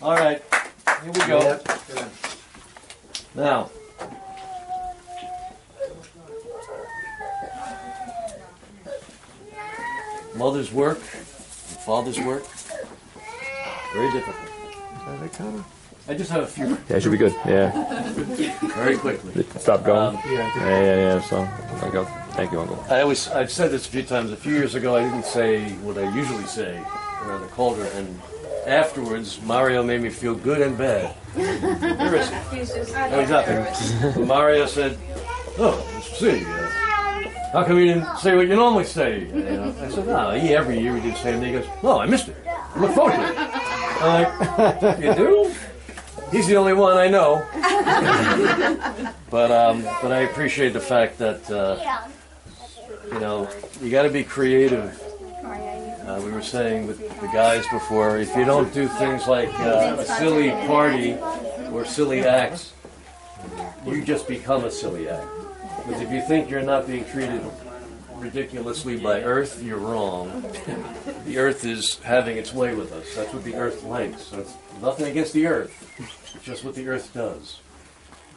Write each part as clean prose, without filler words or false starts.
All right, here we go. Yep. Now, mother's work, and father's work, very difficult. I just have a few. Yeah, it should be good. Yeah. Very quickly. Stop going. Yeah. So, there you go. Thank you, Uncle. I've said this a few times. A few years ago, I didn't say what I usually say around the cauldron, and afterwards, Mario made me feel good and bad. Where is he? Oh, he's out there. Mario said, "Oh, let's see. How come you didn't say what you normally say?" I said, "No, every year we do the same thing." He goes, "No, I missed it. I look forward to it." I'm like, "You do?" He's the only one I know. But I appreciate the fact that you got to be creative. We were saying with the guys before, if you don't do things like a silly party or silly acts, you just become a silly act. Because if you think you're not being treated ridiculously by Earth, you're wrong. The Earth is having its way with us. That's what the Earth likes. So it's nothing against the Earth. It's just what the Earth does.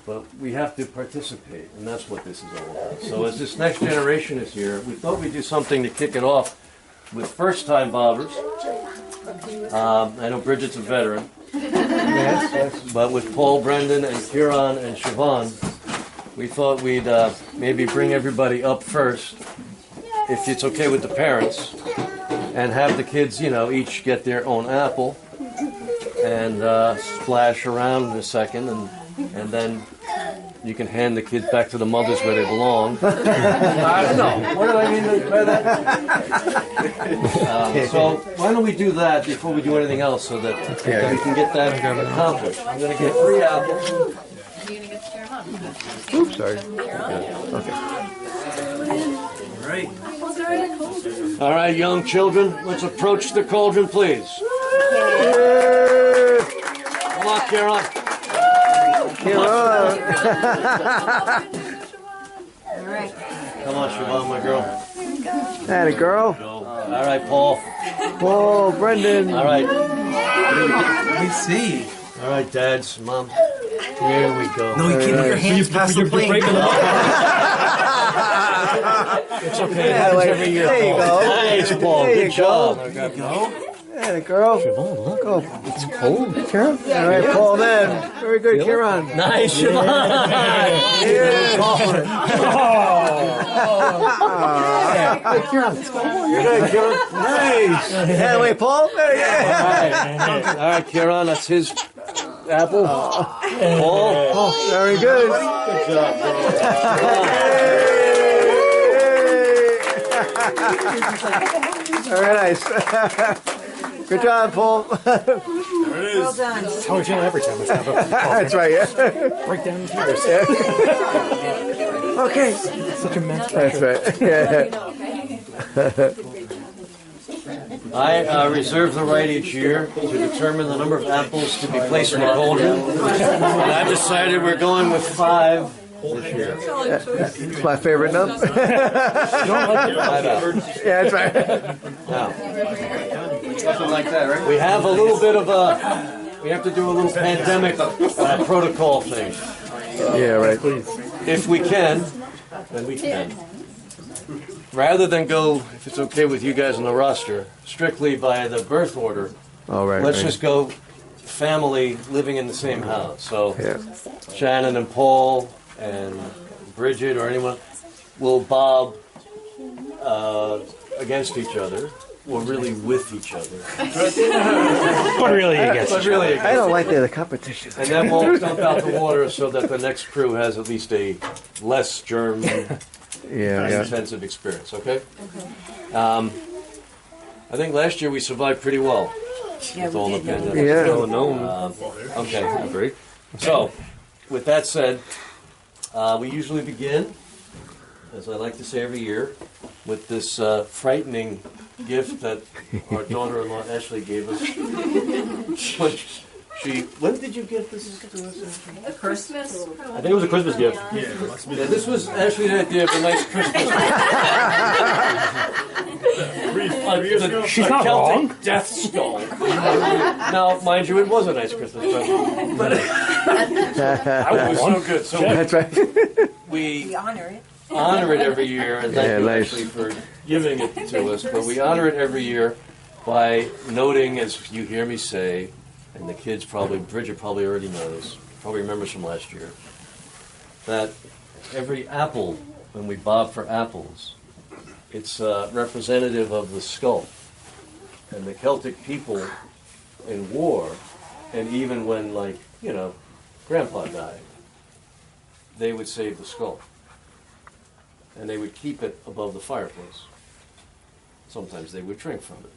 But we have to participate, and that's what this is all about. So as this next generation is here, we thought we'd do something to kick it off with first-time bobbers. I know Bridget's a veteran. Yes. But with Paul, Brendan, and Kieran, and Siobhan, we thought we'd maybe bring everybody up first, if it's okay with the parents, and have the kids, each get their own apple, and splash around in a second, and then you can hand the kids back to the mothers where they belong. I don't know. What did I mean by that? So why don't we do that before we do anything else so that we can get that accomplished. I'm going to get 3 apples. Oops, sorry. Okay. All right, young children, let's approach the cauldron, please. Come on, Kieran. Come on, Siobhan, my girl. Atta girl. All right, Paul. Whoa, Brendan. All right. Let me see. All right, dads, mom. Here we go. No, you can't put your hands past the plane. It's okay. It happens every year. There you go. Nice, Paul. Good job. There you go. Atta girl. Siobhan, look. Oh, it's cold. Kieran. All right, Paul. Then very good, Kieran. Nice, Siobhan. Good, Kieran. Good, Kieran. Nice. Yeah, wait, Paul. There you go. All right, Kieran, that's his apple. Paul. Oh, very good. Good job, bro. Very nice. Good job, Paul. There it is. Well done. That's how I feel every time I step up. That's right. Yeah. Break down the tears. Okay. Such immense That's pressure. right. Yeah. I reserve the right each year to determine the number of apples to be placed in the cauldron. And I've decided we're going with 5 this year. It's my favorite number. Yeah, that's right. Now, something like that, right? We have a little bit of we have to do a little pandemic protocol thing. Yeah, right. If we can, then we can. Rather than go, if it's okay with you guys on the roster, strictly by the birth order, All right. let's right. just go family living in the same house. So Yeah. Shannon and Paul and Bridget or anyone will bob against each other, or really with each other. But really, I guess. But really against I don't like the competition. And then we'll dump out the water so that the next crew has at least a less germ Yeah. intensive experience, okay? I think last year we survived pretty well with all the pandemic. Yeah. Okay, great. So, with that said, we usually begin, as I like to say every year, with this frightening gift that our daughter-in-law Ashley gave us when When did you get this to us? A Christmas. I think it was a Christmas gift. Yeah, this was actually the idea of a nice Christmas. She's not Celtic wrong. death skull. Now, mind you, it was a nice Christmas present, but it was so good. So That's right. we Honor it. honor it every year, and thank Yeah, you nice. actually for giving it to us. But we honor it every year by noting, as you hear me say, and the kids probably, Bridget probably already knows, probably remembers from last year, that every apple, when we bob for apples, it's representative of the skull. And the Celtic people in war, and even when, like, you know, Grandpa died, they would save the skull. And they would keep it above the fireplace. Sometimes they would drink from it.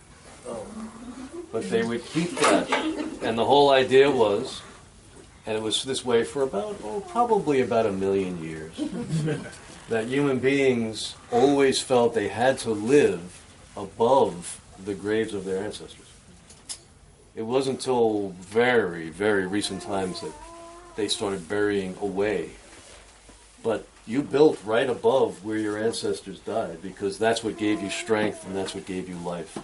But they would keep that. And the whole idea was, and it was this way for about, probably about 1 million years, that human beings always felt they had to live above the graves of their ancestors. It wasn't until very, very recent times that they started burying away. But you built right above where your ancestors died because that's what gave you strength and that's what gave you life.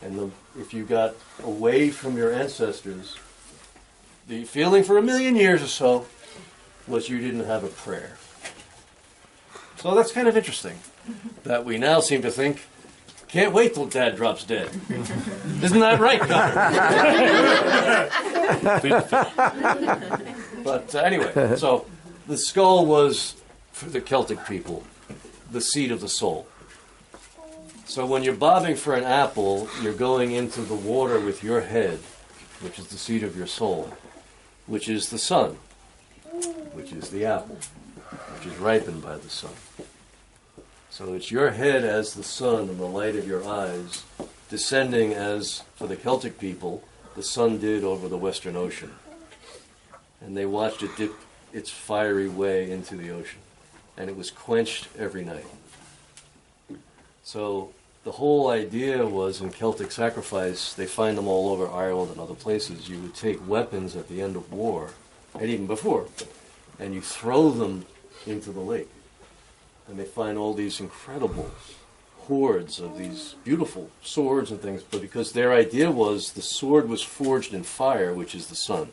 And if you got away from your ancestors, the feeling for 1 million years or so was you didn't have a prayer. So that's kind of interesting that we now seem to think, can't wait till Dad drops dead. Isn't that right, Connor? But anyway, so the skull was, for the Celtic people, the seat of the soul. So when you're bobbing for an apple, you're going into the water with your head, which is the seat of your soul, which is the sun, which is the apple, which is ripened by the sun. So it's your head as the sun and the light of your eyes, descending as, for the Celtic people, the sun did over the Western Ocean. And they watched it dip its fiery way into the ocean. And it was quenched every night. So the whole idea was in Celtic sacrifice, they find them all over Ireland and other places, you would take weapons at the end of war, and even before, and you throw them into the lake. And they find all these incredible hoards of these beautiful swords and things, but because their idea was the sword was forged in fire, which is the sun,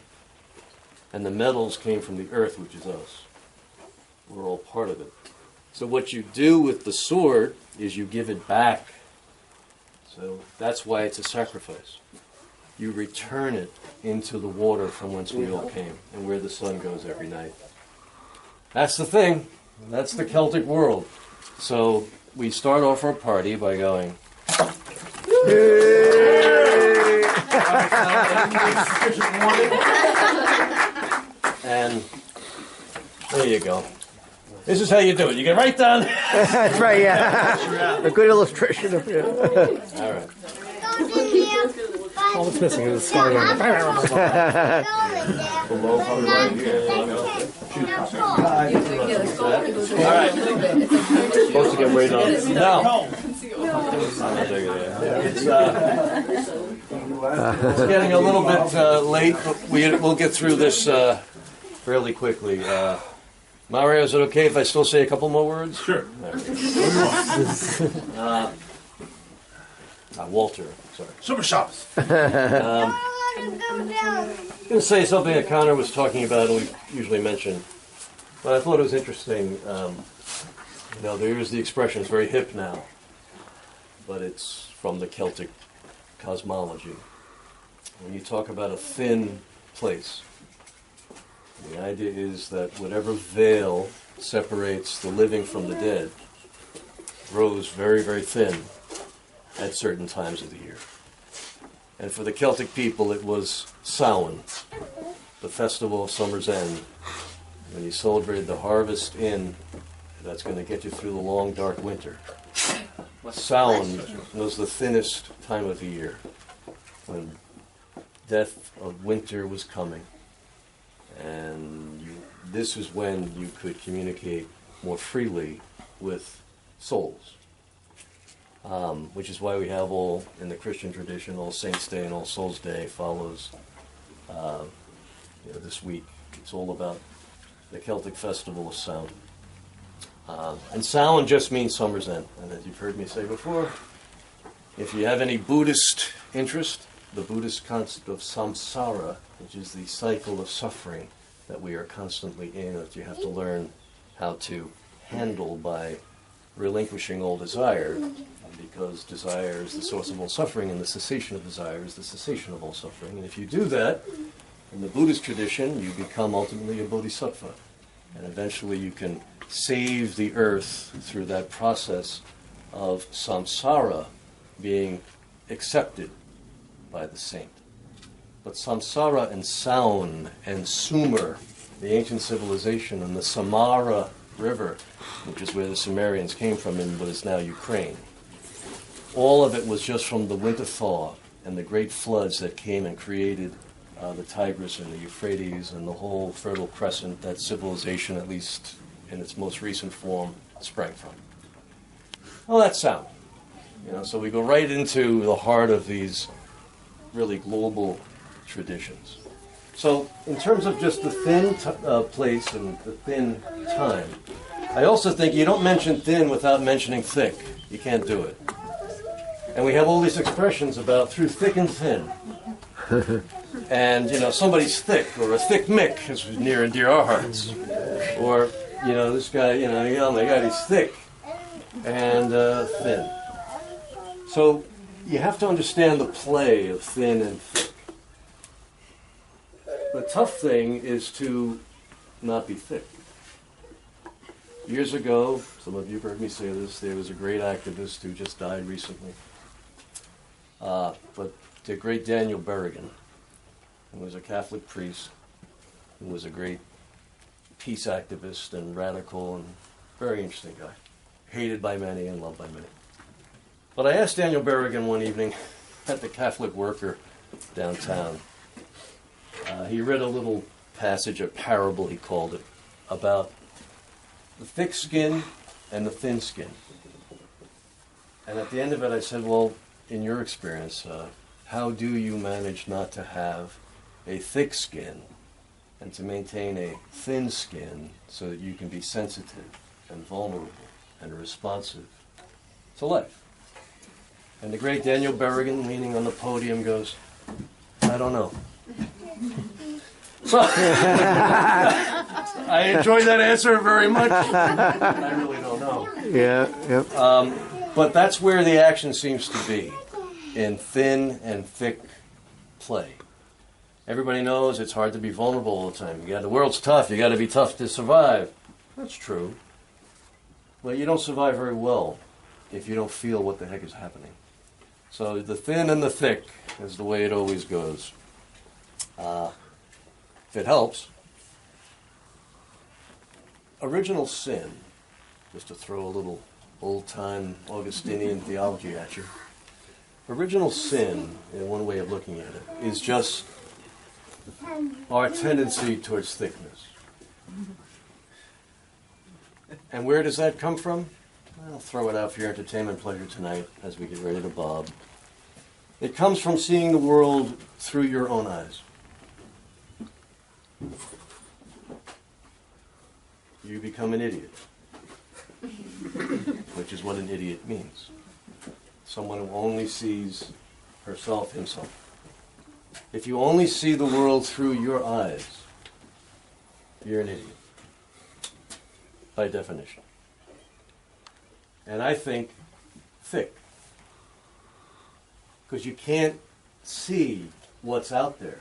and the metals came from the earth, which is us. We're all part of it. So what you do with the sword is you give it back. So that's why it's a sacrifice. You return it into the water from whence we all came and where the sun goes every night. That's the thing. That's the Celtic world. So we start off our party by going... And there you go. This is how you do it. You get right down. That's right, yeah. A good illustration of it. All right. All that's missing is the scar. All right. Supposed to get right on. Now, it's getting a little bit late, but we'll get through this fairly quickly. Mario, is it okay if I still say a couple more words? Sure. Walter, sorry. Super shops. I'm going to say something that Connor was talking about and we usually mention, but I thought it was interesting. There's the expression, it's very hip now, but it's from the Celtic cosmology. When you talk about a thin place, the idea is that whatever veil separates the living from the dead grows very, very thin at certain times of the year. And for the Celtic people, it was Samhain, the festival of summer's end, when you celebrated the harvest in, that's going to get you through the long, dark winter. Samhain was the thinnest time of the year, when death of winter was coming. And this is when you could communicate more freely with souls. Which is why we have in the Christian tradition, All Saints' Day and All Souls' Day follows this week. It's all about the Celtic festival of Samhain. And Samhain just means summer's end. And as you've heard me say before, if you have any Buddhist interest, the Buddhist concept of samsara, which is the cycle of suffering that we are constantly in, that you have to learn how to handle by relinquishing all desire, because desire is the source of all suffering, and the cessation of desire is the cessation of all suffering. And if you do that, in the Buddhist tradition, you become ultimately a bodhisattva. And eventually you can save the earth through that process of samsara being accepted by the saint. But samsara and Saun and Sumer, the ancient civilization, and the Samara River, which is where the Sumerians came from in what is now Ukraine, all of it was just from the winter thaw and the great floods that came and created the Tigris and the Euphrates and the whole Fertile Crescent that civilization, at least in its most recent form, sprang from. Well, that's sound. So we go right into the heart of these really global traditions. So in terms of just the thin place and the thin time, I also think you don't mention thin without mentioning thick. You can't do it. And we have all these expressions about through thick and thin. And, somebody's thick, or a thick Mick is near and dear our hearts. Or, this guy, oh my God, he's thick and thin. So you have to understand the play of thin and thick. The tough thing is to not be thick. Years ago, some of you have heard me say this, there was a great activist who just died recently. But the great Daniel Berrigan, who was a Catholic priest, who was a great peace activist and radical and very interesting guy. Hated by many and loved by many. But I asked Daniel Berrigan one evening at the Catholic Worker downtown. He read a little passage, a parable he called it, about the thick skin and the thin skin. And at the end of it I said, well, in your experience, how do you manage not to have a thick skin and to maintain a thin skin so that you can be sensitive and vulnerable and responsive to life? And the great Daniel Berrigan, leaning on the podium, goes, I don't know. So I enjoyed that answer very much. I really don't know. Yeah, yep. But that's where the action seems to be, in thin and thick play. Everybody knows it's hard to be vulnerable all the time. The world's tough. You got to be tough to survive. That's true. But you don't survive very well if you don't feel what the heck is happening. So the thin and the thick is the way it always goes. If it helps, original sin, just to throw a little old-time Augustinian theology at you, original sin, in one way of looking at it, is just our tendency towards thickness. And where does that come from? I'll throw it out for your entertainment pleasure tonight as we get ready to bob. It comes from seeing the world through your own eyes. You become an idiot, which is what an idiot means. Someone who only sees herself, himself. If you only see the world through your eyes, you're an idiot, by definition. And I think thick, because you can't see what's out there,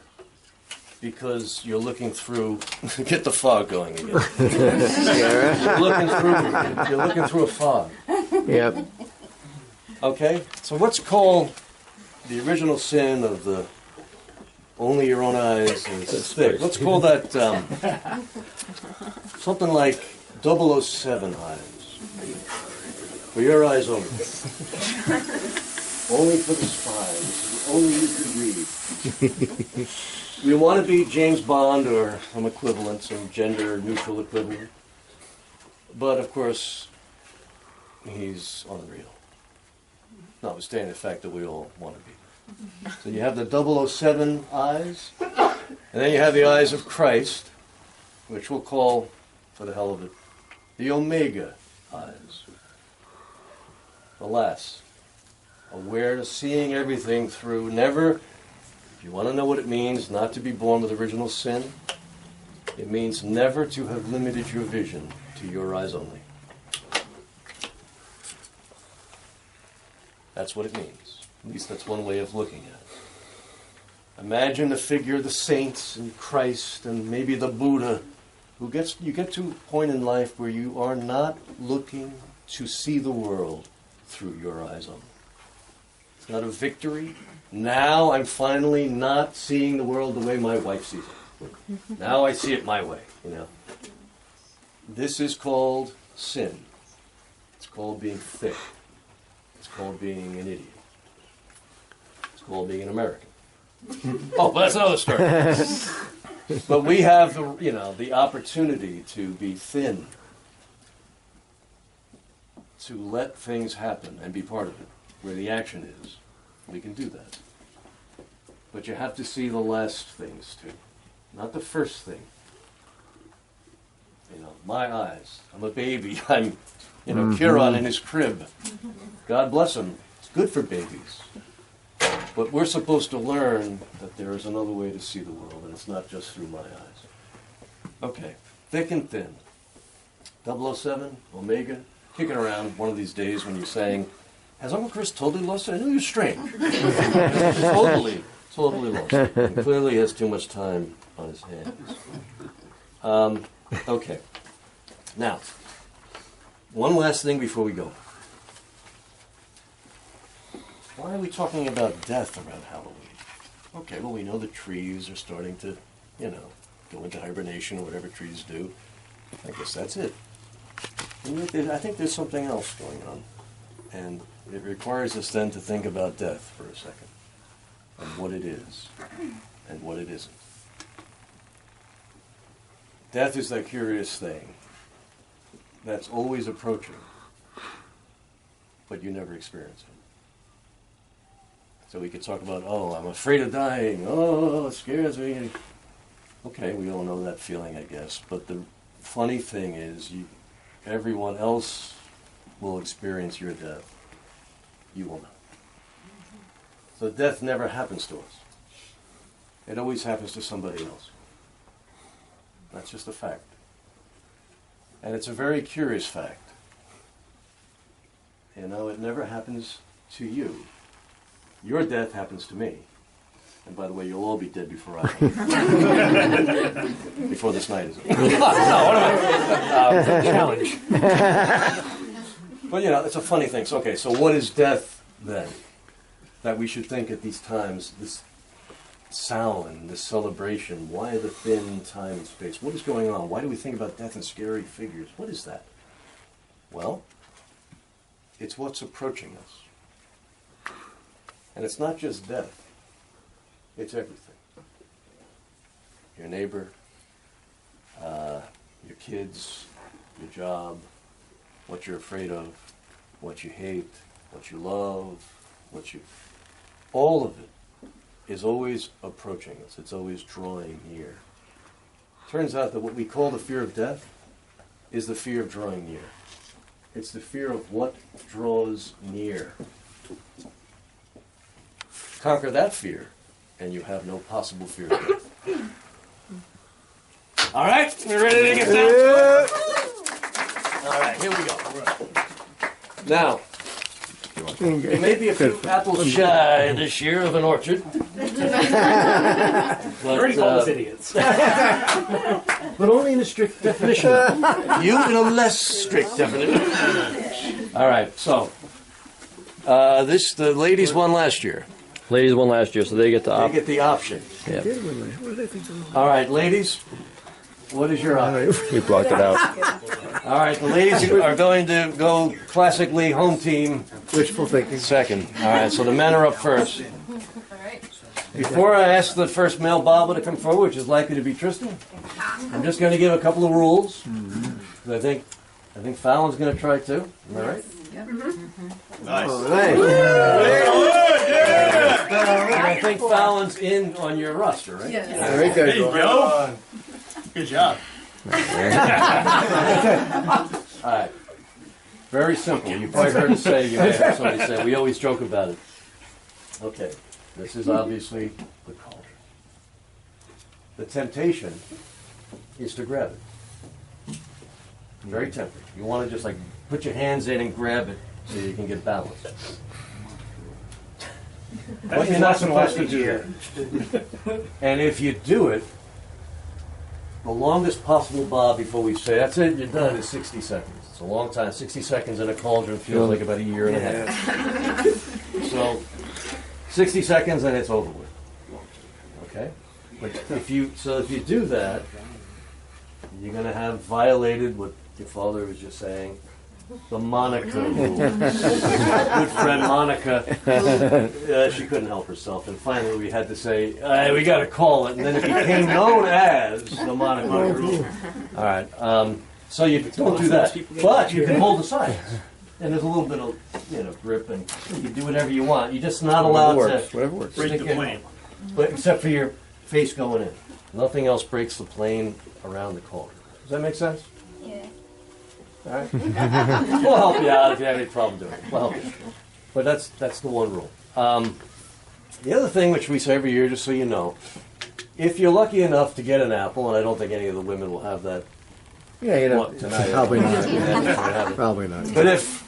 because you're looking through, get the fog going again. You're looking through a fog. Yep. Okay? So let's call the original sin of the only your own eyes is thick. Let's call that something like 007 eyes. For your eyes only. Only for the spy. This is only you can read. We want to be James Bond or some equivalent, some gender-neutral equivalent. But, of course, he's unreal. Notwithstanding the fact that we all want to be. So you have the 007 eyes, And then you have the eyes of Christ, which we'll call, for the hell of it, the Omega eyes. Alas, aware, seeing everything through, never, if you want to know what it means not to be born with original sin, it means never to have limited your vision to your eyes only. That's what it means. At least that's one way of looking at it. Imagine the figure of the saints and Christ and maybe the Buddha, you get to a point in life where you are not looking to see the world through your eyes only. It's not a victory. Now I'm finally not seeing the world the way my wife sees it. Now I see it my way, you know. This is called sin. It's called being thick. It's called being an idiot. It's called being an American. Oh, but that's another story. But we have the opportunity to be thin, to let things happen and be part of it, where the action is. We can do that. But you have to see the last things too, not the first thing. You know, my eyes. I'm a baby. I'm, Kieran in his crib. God bless him. It's good for babies. But we're supposed to learn that there is another way to see the world, and it's not just through my eyes. Okay, thick and thin. 007, Omega, kicking around one of these days when you're saying, has Uncle Chris totally lost it? I knew he was strange. totally lost it. And clearly has too much time on his hands. Okay. Now, one last thing before we go. Why are we talking about death around Halloween? Okay, well, we know the trees are starting to, go into hibernation or whatever trees do. I guess that's it. And yet I think there's something else going on. And it requires us then to think about death for a second. And what it is. And what it isn't. Death is that curious thing that's always approaching, but you never experience it. So we could talk about, I'm afraid of dying. Oh, it scares me. Okay, we all know that feeling, I guess. But the funny thing is, everyone else will experience your death. You will not. So death never happens to us. It always happens to somebody else. That's just a fact. And it's a very curious fact. It never happens to you. Your death happens to me. And by the way, you'll all be dead before I am. Before this night is over. Challenge. But it's a funny thing. So what is death then? That we should think at these times, this Samhain, this celebration, why the thin time and space? What is going on? Why do we think about death and scary figures? What is that? Well, it's what's approaching us. And it's not just death. It's everything. Your neighbor, your kids, your job, what you're afraid of, what you hate, what you love, all of it is always approaching us. It's always drawing near. Turns out that what we call the fear of death is the fear of drawing near. It's the fear of what draws near. Conquer that fear, and you have no possible fear of death. All right, we ready to get down? All right, here we go. Now, there may be a few apples shy this year of an orchard. Already called us idiots. But only in a strict definition. You in a less strict definition. All right, so the ladies won last year. Ladies won last year, so they get They get the option. Yeah. All right, ladies, what is your option? We blocked it out. All right, the ladies are going to go classically home team. Wishful thinking. Second. All right, so the men are up first. Before I ask the first male Bob to come forward, which is likely to be Tristan, I'm just going to give a couple of rules. I think Fallon's going to try too. Am I right? Yep. Nice. Oh, nice. I think Fallon's in on your roster, right? Yes. There you There you go. go. Good job. All right. Very simple. You've probably heard us say, you may have somebody say, we always joke about it. Okay. This is obviously the cauldron. The temptation is to grab it. Very tempting. You want to just like put your hands in and grab it so you can get balanced. But you're not supposed to do that. And if you do it, the longest possible bob before we say, that's it, you're done, is 60 seconds. It's a long time. 60 seconds in a cauldron feels like about a year and a half. So, 60 seconds and it's over with. Okay? But if you do that, you're going to have violated what your father was just saying, the Monica rule. Good friend Monica, she couldn't help herself, and finally we had to say, we got to call it, and then it became known as the Monica rule. All right, so you don't do that, but you can hold the sides, and there's a little bit of grip, and you can do whatever you want. You're just not allowed to Break the plane. but except for your face going in. Nothing else breaks the plane around the cauldron. Does that make sense? Yeah. All right. We'll help you out if you have any problem doing it. We'll help you. But that's the one rule. The other thing, which we say every year, just so you know, if you're lucky enough to get an apple, and I don't think any of the women will have that. Yeah, you know, Tonight, probably not. not. Probably not. But if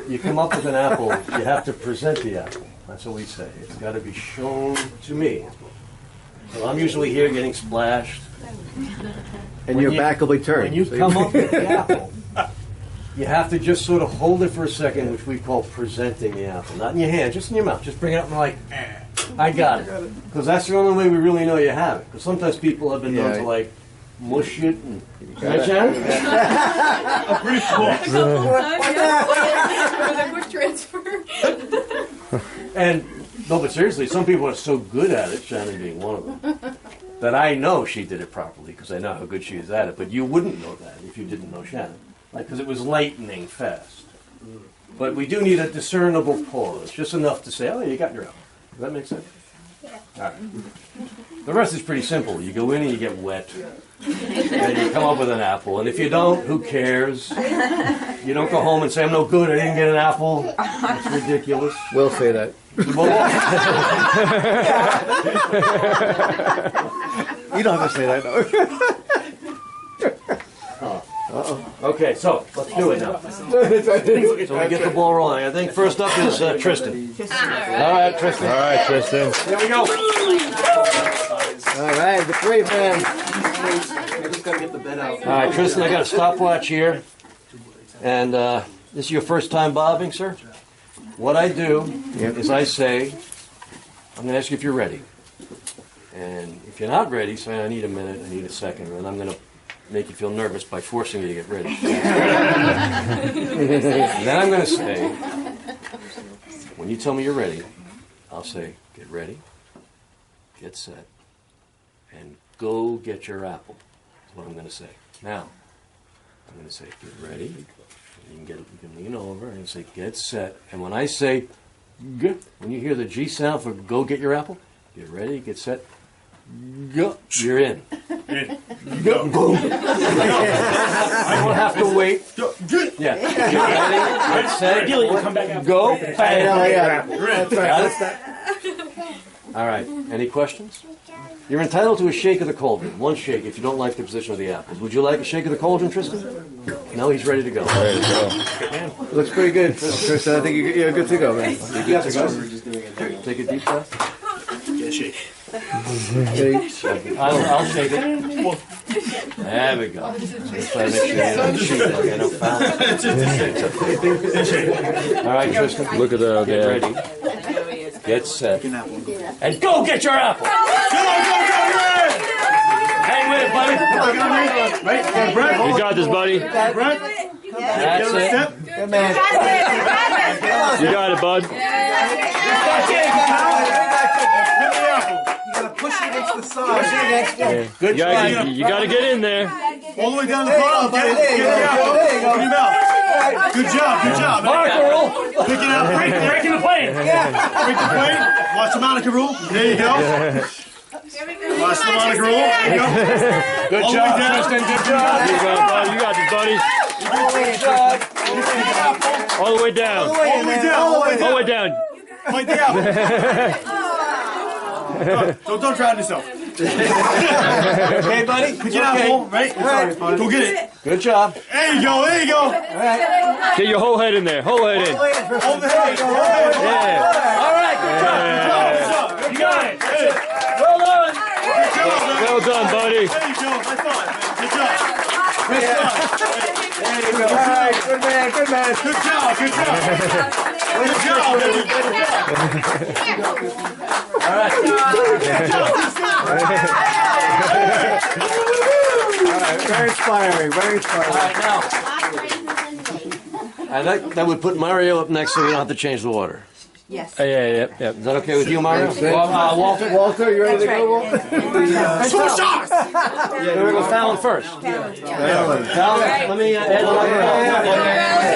you come up with an apple, you have to present the apple. That's what we say. It's got to be shown to me. So I'm usually here getting splashed. And your back will be turned. When you come up with the apple, you have to just sort of hold it for a second, which we call presenting the apple. Not in your hand, just in your mouth. Just bring it up and like, I got it. Because that's the only way we really know you have it. Because sometimes people have been known to like mush it and... Right, Shannon? A brief pause. Transfer. And, no, but seriously, some people are so good at it, Shannon being one of them, that I know she did it properly because I know how good she is at it. But you wouldn't know that if you didn't know Shannon. Because it was lightning fast. But we do need a discernible pause, just enough to say, oh, you got your apple. Does that make sense? Yeah. All right. The rest is pretty simple. You go in and you get wet. And you come up with an apple. And if you don't, who cares? You don't go home and say, I'm no good, I didn't get an apple. It's ridiculous. We'll say that. You don't have to say that, no. Okay, so let's do it now. So we get the ball rolling. I think first up is Tristan. All right, Tristan. All right, Tristan. Here we go. All right, the great man. All right, Tristan, I got a stopwatch here. And this is your first time bobbing, sir? What I do is I say, I'm going to ask you if you're ready. And if you're not ready, say, I need a minute, I need a second, and I'm going to make you feel nervous by forcing you to get ready. Then I'm going to say, when you tell me you're ready, I'll say, get ready, get set, and go get your apple. That's what I'm going to say. Now, I'm going to say, get ready. You can lean over and say, get set. And when I say, go, when you hear the G sound for go get your apple, get ready, get set, go. You're in. Go. Boom. I don't have to wait. Yeah. Get ready, get set, go, bang. Got it? All right. Any questions? You're entitled to a shake of the cauldron. One shake if you don't like the position of the apples. Would you like a shake of the cauldron, Tristan? No, he's ready to go. Ready to go. Looks pretty good, Tristan. I think you're good to go, man. You good to go? Take a deep breath. Get a shake. I'll shake it. There we go. Just try to make sure you don't cheat like I don't foul it. All right, Tristan. Look at the. Get ready. Get set. And go get your apple. Hang with it, buddy. You got this, buddy. That's it. Good man. You got it, bud. Push it against the side. Good job. You got to get in there. All the way down the bottom. Get the apple. Open your mouth. Good job. Monica rule. Picking up, breaking the plane. Break the plane. Watch the Monica rule. There you go. Watch the Monica rule. There you go. Good All the job, way down. Tristan. Good job. You got it, buddy. You got this, buddy. Good job. All the way down. All the way down. All the way down. Like the apple. Don't drown yourself. Okay, buddy. Pick an apple, right? Go get it. Good job. There you go. Get your whole head in there. Whole head in. Hold the head. Yeah. All right. Good job. Yeah. You got it. Well done. Well done, buddy. There you go. High five. Good job. There you go. All right, good man. Good job. Good job, baby. All right. Very inspiring. All right, now. That would put Mario up next so we don't have to change the water. Yes. Yeah. Is that okay with you, Mario? Walter? Walter, you ready to go, Walter? Switch shots. Here we go. Fallon first. Fallon, let me add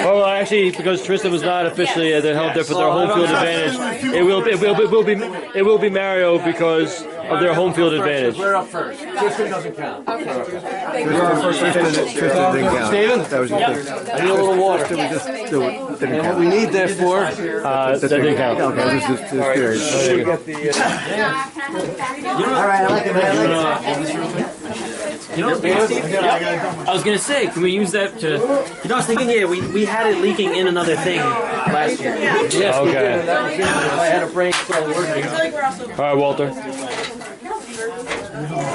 Well, actually, because Tristan was not officially held there for their home field advantage, it will be Mario because of their home field advantage. We're up first. Tristan doesn't count. Tristan didn't count. Steven? That was I need a little water. Didn't And what we need therefore, That didn't count. Okay, this is curious. All right, I like it. I was gonna say, can we use that to? I was thinking, we had it leaking in another thing last year. yes, we Okay. did, and that was it. If I had a brain cell working. All right, Walter.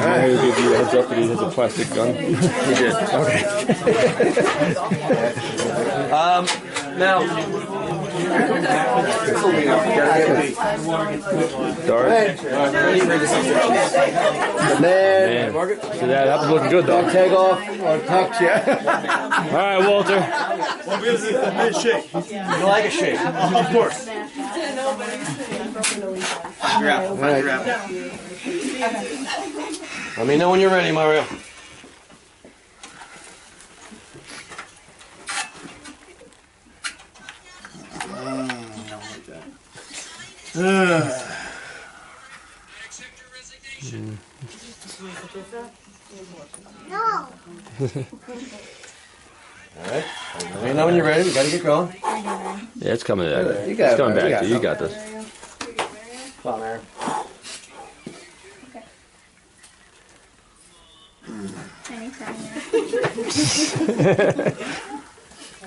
Mario gave you a heads up that he has a plastic gun. He did. Okay. Now. Dart. Man, So that was looking good, though. take off or tuck you. All right, Walter. Well, here's the mid shake. You like a shake? Of course. Grab. Let me know when you're ready, Mario. All right. Let me know when you're ready. We gotta get going. Yeah, it's coming back. You got It's coming it, back to you. You got this. Come on, Aaron.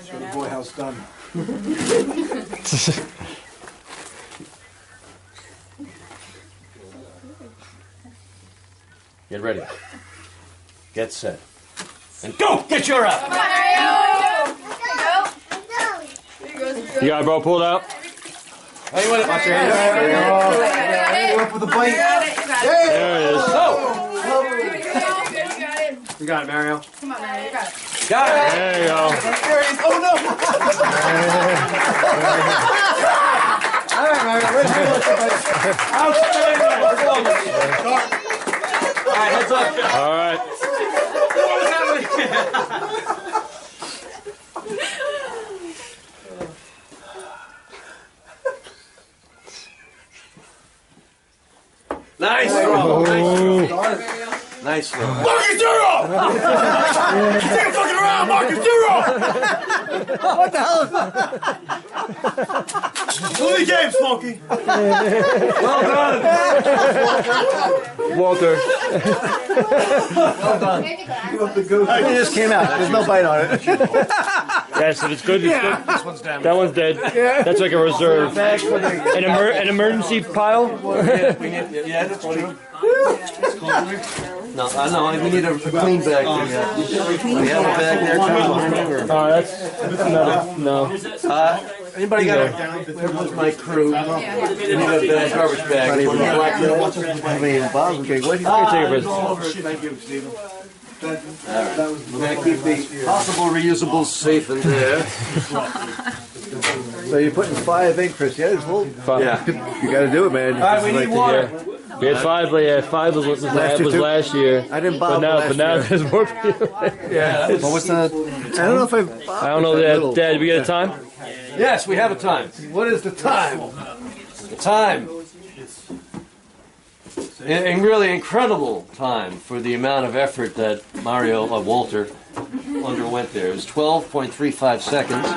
Show the boy how it's done. Get ready. Get set. And go! Get your out! You got it, bro. Pull it out. Hey, what about your Up with the plate. There it is. You got it, Mario. Got it! There you go. All right, Mario. All right, heads up. All right. Nice throw. Nice throw. Marcus Duro! Take a fucking around, Marcus Duro! What the hell is that? Win the game, Smokey. Well done. Walter. Well done. It just came out. There's no bite on it. Yes, if it's good, it's good. This one's damaged. That one's dead. That's like a reserve. An emergency pile. Yeah, that's true. No, we need a clean bag. We have a bag there. Oh, that's no. Anybody got a? Where's my crew? We need a bag, garbage bag. I mean, Bob's okay. What do you Take it, Chris. Thank you, Stephen. We're going to keep the possible reusables safe in there. So you're putting 5 in, Chris? Yeah, it's full. Yeah. You got to do it, man. All right, we need water. We had 5. Yeah, 5 was last year. I didn't bob but now last year. there's more people. Yeah. What was that? I don't know if I don't know that. Dad, we got a time? Yes, we have a time. What is the time? The time. And really incredible time for the amount of effort that Walter underwent there. It was 12.35 seconds.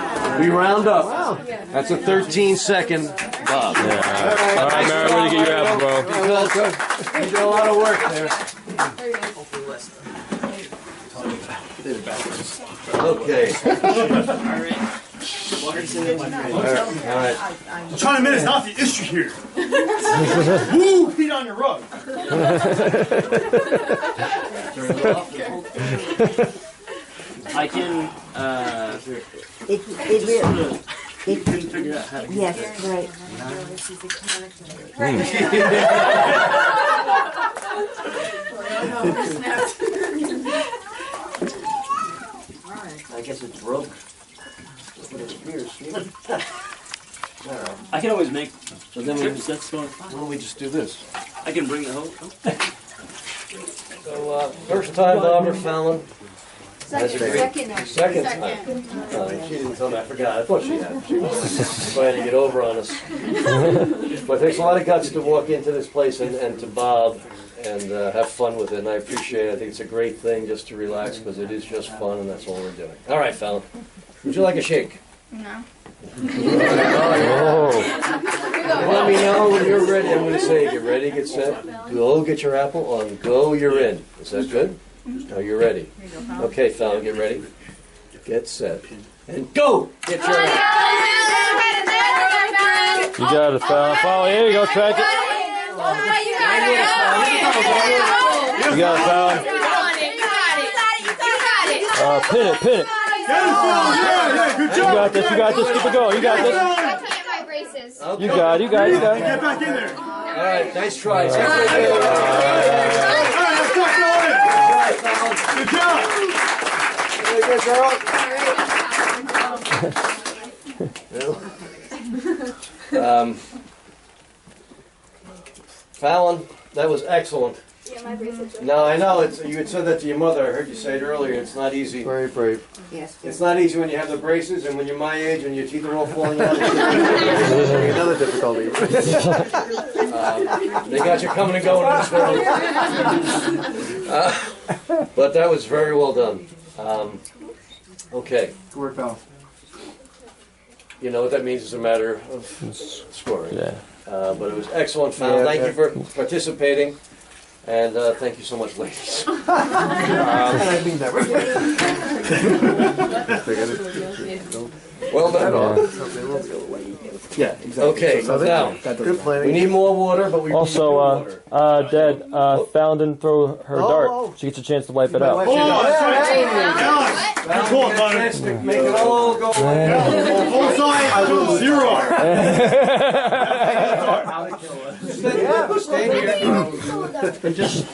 We round up. Wow. That's a 13-second bob. All right, Mario, where'd you get your apple, bro? Because you did a lot of work there. Okay. All right. I'm trying to admit it's not the issue here. Woo! Feet on your rug. I can. Yes, right. I guess it's broke. I can always make. So then That's going. why don't we just do this? I can bring it home. So, first time Barbara Fallon. Second Second time. She didn't tell me. I forgot. I thought she had. She was trying to get over on us. But it takes a lot of guts to walk into this place and to bob and have fun with it. And I appreciate it. I think it's a great thing just to relax because it is just fun and that's all we're doing. All right, Fallon. Would you like a shake? No. Oh. Let me know when you're ready. I'm going to say, get ready, get set. Go get your apple. On go, you're in. Is that good? Are you ready? Okay, Fallon, get ready. Get set. And go! Get your apple. You got it, Fallon. Follow. Here you go, track it. You got it, Fallon. Pin it, pin it. Yeah, good You job. got this, you got this. Keep it going. You got this. Okay. You got it, you got it, you got it. Get back in there. All right, nice try. All right, let's go. Good job. Fallon, that was excellent. No, I know. You had said that to your mother. I heard you say it earlier. It's not easy. Very brave. Yes. It's not easy when you have the braces and when you're my age and your teeth are all falling out. Another difficulty. They got you coming and going in this world. But that was very well done. Okay. Good work, pal. You know what that means is a matter of scoring. Yeah. But it was excellent, Fallon. Thank you for participating. And thank you so much, ladies. And I mean that. Well done. Yeah, exactly. Okay, now, Good planning. we need more water, but we Also, need more water. Dad, Fallon didn't throw her dart. She gets a chance to wipe it out. Oh, that's right. Good call, Chance buddy. to make it all go. Bullseye, I go 0. Stay here and just,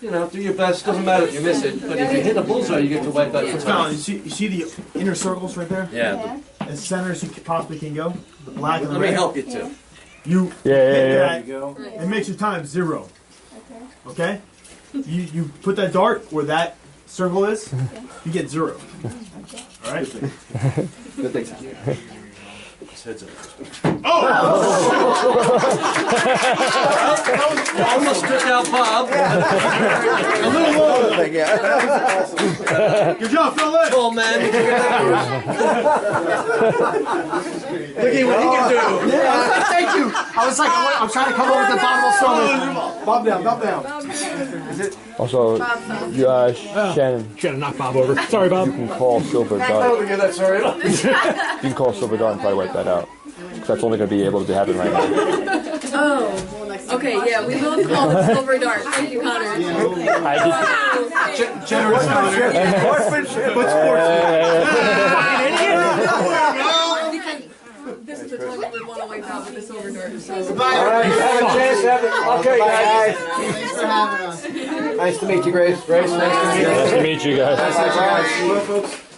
do your best. Doesn't matter if you miss it, but if you hit a bullseye, you get to wipe out your Now, time. you see the inner circles right there? Yeah. As center as you possibly can go. The black and the Let me red. help you too. You Yeah. hit that, it makes your time 0. Okay? You put that dart where that circle is, you get 0. Alright? Good thing. Almost took out Bob. A little lower. Yeah. Good job, fella. Tall man. Look at what he can do. Thank you. I was like, I'm trying to come up with the bottom of stomach. Bob down, bob down. Also, Shannon, knock Bob over. Sorry, Bob. you can call Silver Dart. Oh, yeah, that's all right. You can call Silver Dart and probably wipe that out. 'Cause that's only going to be able to happen right now. Oh, okay, yeah, we will call it Silver Dart. Thank you, Connor. I just, Generous Connor. Sportsmanship. But sports. This is the time we would want to wipe out with the Silver Dart. So. All right, have a chance. Okay, guys. Thanks for having us. Nice to meet you, Grace. Grace, nice nice to meet you guys.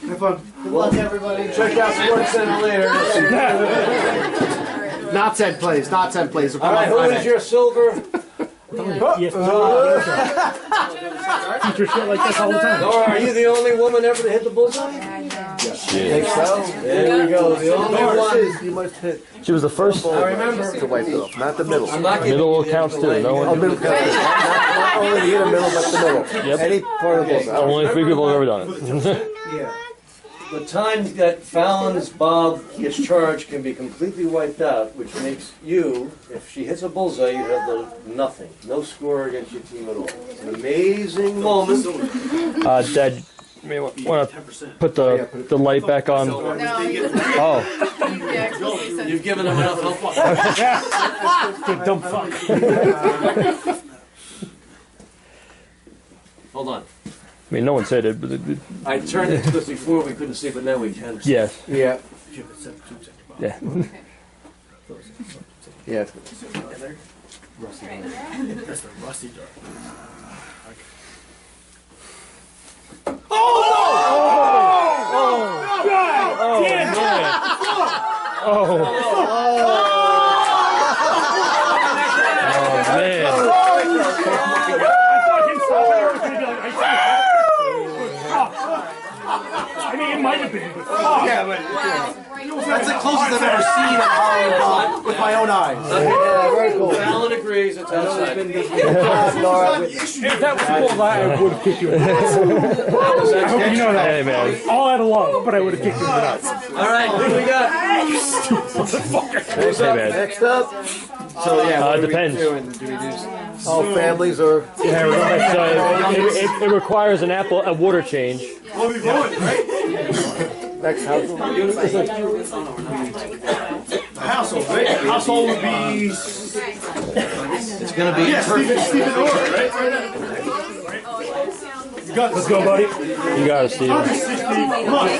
Have fun. Good luck, everybody. Check out Sports Center later. Not 10 plays. Not 10 plays. All right, who is your silver Teacher shit like this all the time. Nora, are you the only woman ever to hit the bullseye? Think so? There we go. The only one. You must hit She was the first. I remember. the white bill, not the middle. I'm not giving Middle you counts the too. No Oh, one. middle counts. Not only to hit a middle, but the middle. Yep. Any part of the bullseye. Only 3 people have ever done it. The time that Fallon's Bob gets charged can be completely wiped out, which makes you, if she hits a bullseye, you have the nothing. No score against your team at all. It's an amazing moment. Dad, you may want to put the light back on. No, Oh, You've given him enough hope. Dumb fuck. Hold on. I mean, no one said it, but I turned it because before we couldn't see, but now we can. yes, Yeah. yeah. Yeah. That's the rusty dart. Man. I mean, it might have been, but Yeah, but that's the closest I've ever seen a Halloween with my own eyes. Yeah, very cool. Fallon agrees, it's outside. Laura, if that was a bullseye, I would have kicked you in the nuts. I hope you know that. Hey, man. All out of love, but I would have kicked you in the nuts. All right, who do we got? Hey, man. next up. So yeah, what It do we depends. do? And do we do all families or? So it requires a water change. We'll be going, right? Next household. The household, right? Household would be. It's going to be Yeah, Stephen Orr, right? You got Let's go, buddy. You got it, Steve. 60 plus.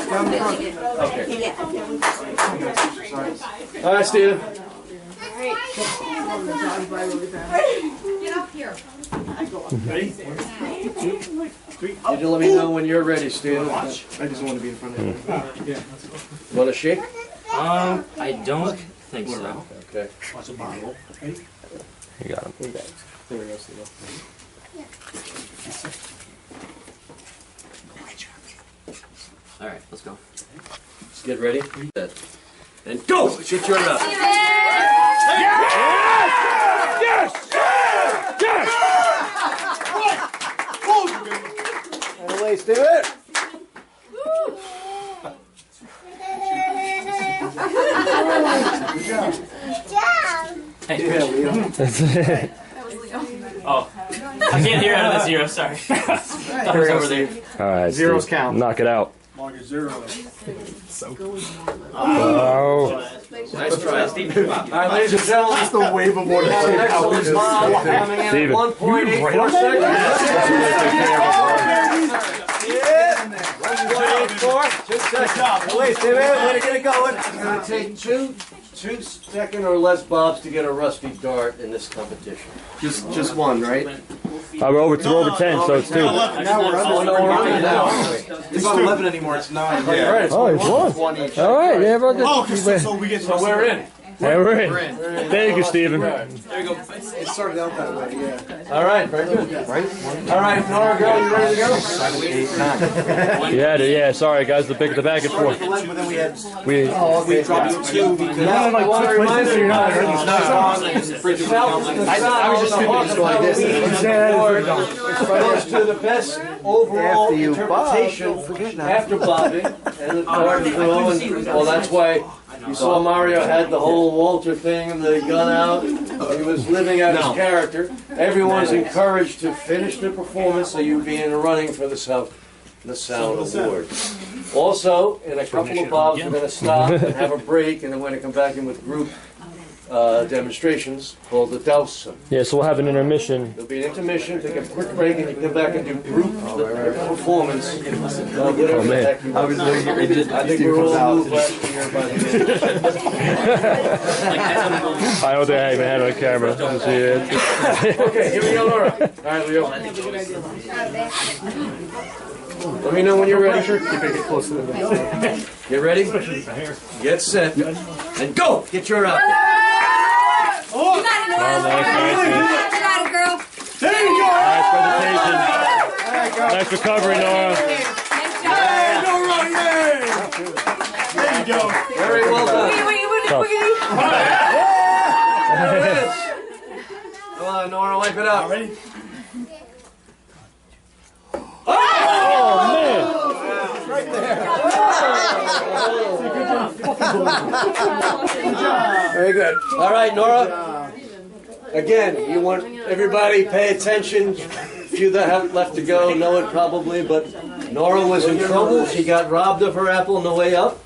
All right, Steven. get up here. Ready? You let me know when you're ready, Steven. I just want to be in front of you. Want to shake? I don't think so. Okay. Watch a bottle. You got him. There we go, Steven. All right, let's go. Let's get ready. And go! Shoot your up. And away, Steven. Hey. Oh, I can't hear out of the zero. Sorry. Thought it was over there. All right, Zeros Steve. count. Knock it out. Mark is 0. Oh. Nice try, Steven. All right, ladies and gentlemen. That's the wave of water. Have an excellent Bob coming in at Steven. 1.84 seconds. 1.84. 2 seconds. Away, Steven. Way to get it going. It's going to take two second or less bobs to get a rusty dart in this competition. Just one, right? We're over 10, so it's 2. Now we're under now. It's not 11 anymore. It's 9. Yeah. Oh, it's 1. Each. All right, yeah, bro. Oh, so we get So we're in. Yeah, we're in. Thank you, Steven. It started out that way. Yeah. All right, very good. Right? All right, Nora, girl, you ready to go? Yeah, sorry, guys, the back and forth. But then we had. We We dropped 2 because. Not like I six places, so you're not like I was just thinking it's like this. Goes to the best overall After you bob, interpretation don't forget now. after bobbing and the dart throw, and well, that's why you saw Mario had the whole Walter thing and the gun out. He was living out his character. Everyone's encouraged to finish the performance, so you be in the running for the Sound Award. Also, in a couple of bobs, we're going to stop and have a break, and then we're going to come back in with group demonstrations called the Damhsa. Yeah, so we'll have an intermission. There'll be an intermission, take a quick break, and you can come back and do group performance. Whatever the heck you want. I think we're all moved last year by the I don't think I even had it on camera. You see it? Okay, here we go, Laura. All right, Leo. Let me know when you're ready. Get ready, get set, and go! Get your out. You got it, girl. presentation. Nice recovery, Nora. There you go. Very well done. There it is. Come on, Nora, wipe it out. Ready? Oh, man. Right there. Very good. All right, Nora. Again, you want everybody pay attention. Few that have left to go know it probably, but Nora was in trouble. She got robbed of her apple on the way up.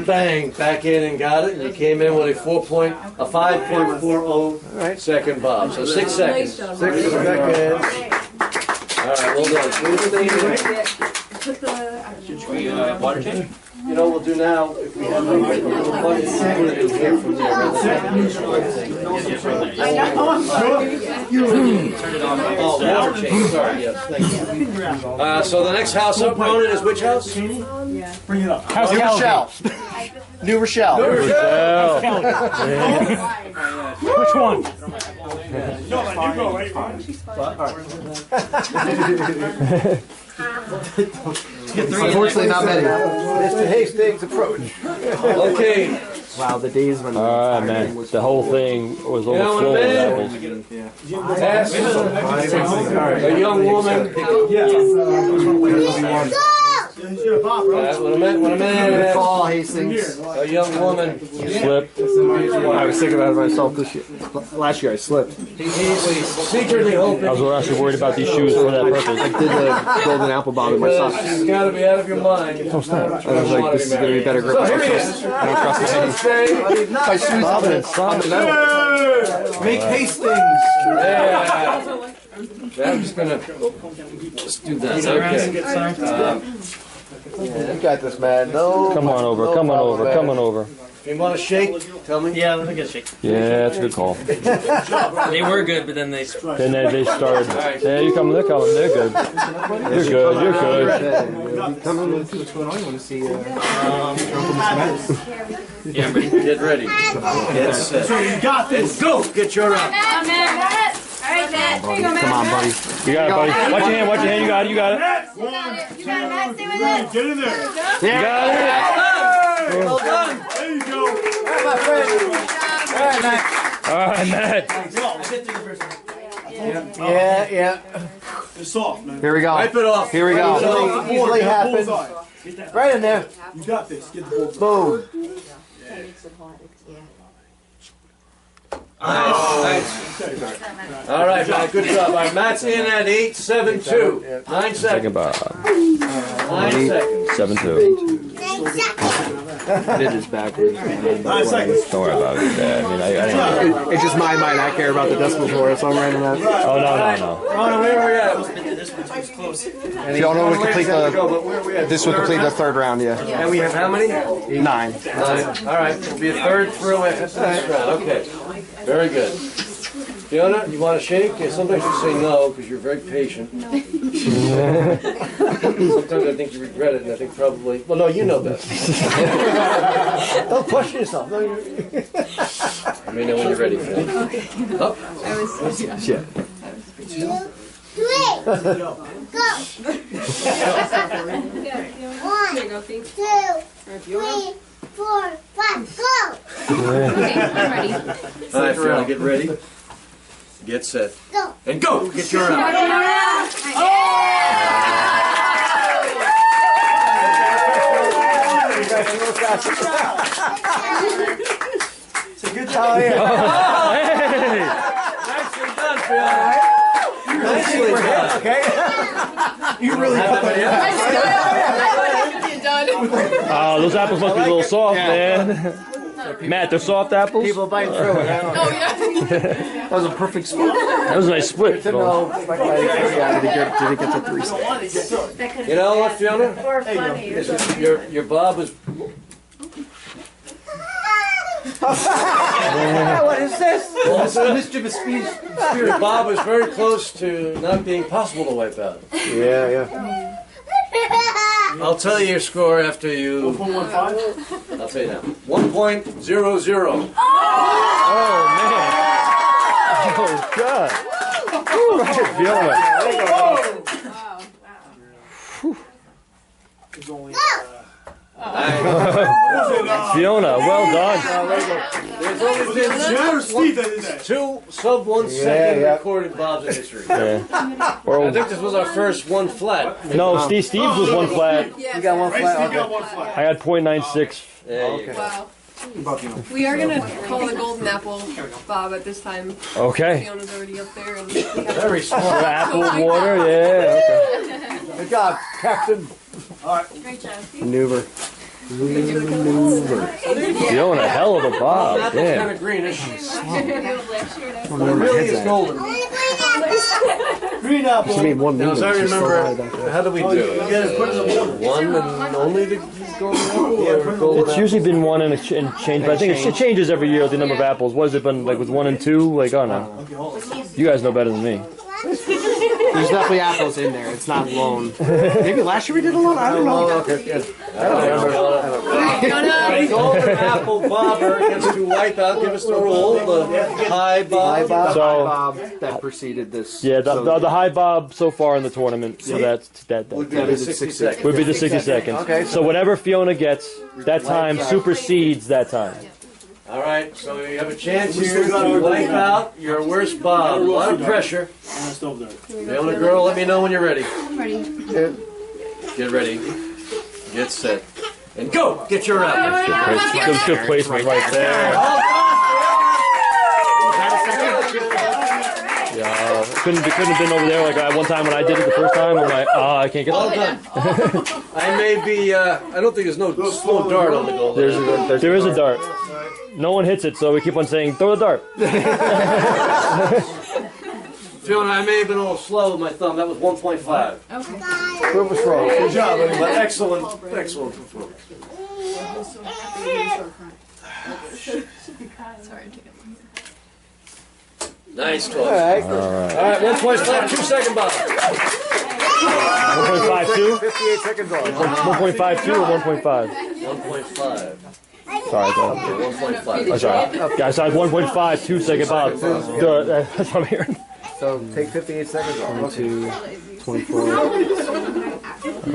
Bang, back in and got it. And you came in with a 5.40 second Bob. So 6 seconds. 6 seconds. All right, well done. Water change? You know what we'll do now, if we have a little bucket, put it in here from there. Oh, water change, sorry, yes, thank you. So the next house up, Ronan, is which house? Bring it up. New Rochelle. New Rochelle. Which one? No, you go, right? Unfortunately, not many. Mr. Hastings approach. Okay. Wow, the days when. All right, man. The whole thing was overflowing with apples. Ask a young woman. When a man Call Hastings. a young woman, Slip. I was thinking about it myself this year. Last year I slipped. he's secretly hoping. I was actually worried about these shoes for that purpose. I did the golden apple bob in my socks. You've got to be out of your mind. I was like, this is going to be better grip. So here he is. I don't trust my hands. My shoes on the metal. Make Hastings. Yeah. I'm just gonna just do that. Okay. You got this, man. No. Come on over. Come on over. Come on over. If you want a shake, tell me. Yeah, let me get a shake. Yeah, that's a good call. They were good, but then they. Then they started. Yeah, you come. They're coming. They're good. You're good. You're good. Come in and see what's going on. You want to see Yeah, I'm ready. Get ready. Get set. You got this. Go. Get your up. Alright, Matt. Here you go, Matt. Come on, buddy. You got it, buddy. Watch your hand. Watch your hand. You got it. You got it. You got it, Matt. Stay with it. Get in there. You got it. Well done. There you go. All right, Matt. Yeah. It's soft, man. Here we go. Wipe it off. Here we go. Easily happens. Right in there. You got this. Get the bullseye. Boom. Nice. All right, Matt. Good job. All right, Matt's in at 8.72. 9 Second seconds. Bob. 9 seconds. 7-2. It is backwards. 9 seconds. Don't worry about it. I mean, I didn't. It's just my mind. I care about the decimals more, so I'm writing that. Oh no. Rona, where are we at? Fiona would complete Go, the. but where are we at? This would complete the third round. Yeah. And we have how many? 9. 9. All right, it'll be a third through it. That's the next round. Okay. Very good. Fiona, you want a shake? Yeah, sometimes you say no because you're very patient. Sometimes I think you regret it, and I think probably. Well, no, you know best. Don't push yourself. No, I may know when you're ready, Phil. Up. Shit. 2, 3, go. 1, 2, 3, 4, 5, go. Okay, I'm ready. All right, Fiona, get ready. Get set. Go. And go! Get your out. It's a good job. Hey! Nicely done, Fiona. Nicely done. Okay. You really cut that Oh, those apples must be a little soft, man. Matt, they're soft apples? People biting through it. I don't know. That was a perfect split. That was a nice split. To know, did he get to 3 seconds? You know what, Fiona? Your Bob is. What is this? Mischievous spirit. Bob is very close to not being possible to wipe out. Yeah. I'll tell you your score after you. 1.15. I'll tell you now. 1.00. Oh, man. Oh, God. Fiona. Fiona, well done. There's only been two sub 1 second recorded Bobs in history. Yeah. I think this was our first one flat. No, Steve's was one flat. Yes. You got one flat. Okay. I had .96. Okay. Wow. We are gonna call the golden apple Bob at this time. Okay. Fiona's already up there, and Very smart. Apple water, yeah. Okay. Good job, Captain. great job. Maneuver. Fiona, hell of a Bob. Apple's Yeah. kind of greenish. It Really is golden. Green apple. Should be one Now, minute. as I She's still high remember, back there. how do we do You it? gotta put it in the water. One and only the golden apple? Or golden It's usually been one and change, but I think it changes every year, the number of apples. What has it been, like with 1 and 2? Like, I don't know. You guys know better than me. There's definitely apples in there. It's not alone. Maybe last year we did alone. I don't know. The golden apple bobber gets to wipe out, give us the rule, the high bob. So, Bob that preceded this. yeah, the high Bob so far in the tournament, so that Would be the 60 seconds. would be the 60 seconds. Okay. So whatever Fiona gets, that time supersedes that time. All right, so you have a chance here to wipe out your worst bob. A lot of pressure. Fiona girl, let me know when you're ready. Ready? Get ready. Get set. And go! Get your apple. Good placement right there. Yeah, couldn't have been over there like one time when I did it the first time. I'm like, I can't get Well it. done. I may be, I don't think there's no dart on the golden. There is a dart. No one hits it, so we keep on saying, throw the dart. Fiona, I may have been a little slow with my thumb. That was 1.5. Prove us wrong. Good job, buddy. But excellent performance. Sorry, I'm taking Nice All toss. right. All right, 1.5, 2 second bob. 1.52? 58 seconds on. 1.52 or 1.5? 1.5. Sorry, 1.5. sorry. Guys, I had 1.5, 2 second Bob. That's what I'm hearing. So take 58 seconds off. 2, 24,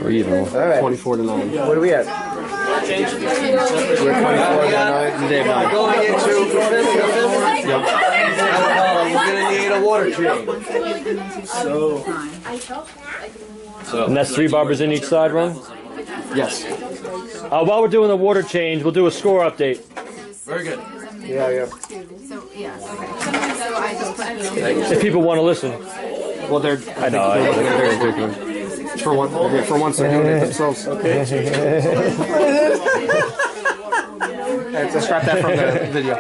Or even. All right. 24 to 9. What are we at? We're 24 to 9. Going into the fifth. Yep. We're going to need a water change. And that's 3 bobbers in each side run? Yes. While we're doing the water change, we'll do a score update. Very good. Yeah. If people want to listen. Well, they're. I know. They're For once they're doing it themselves. Okay. Let's scrap that from the video.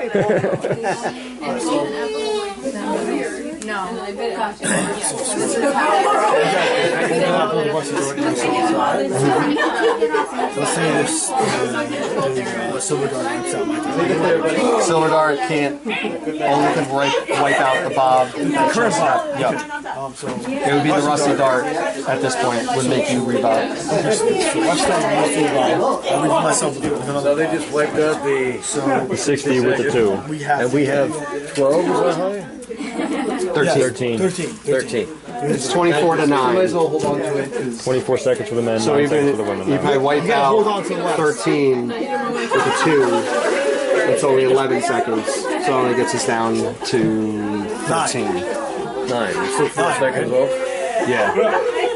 Silver dart can't only can wipe out the bob. Current bob. Yep. It would be the rusty dart at this point would make you rebob. So they just wiped out the 60 with the 2. and we have 12, is that high? 13. 13. It's 24 to 9. hold on to it. 24 seconds for the men, So 9 even seconds for the women. if I wipe out 13 with a 2, it's only 11 seconds. So it only gets us down to 13. 9. You're still 4 seconds off. Yeah.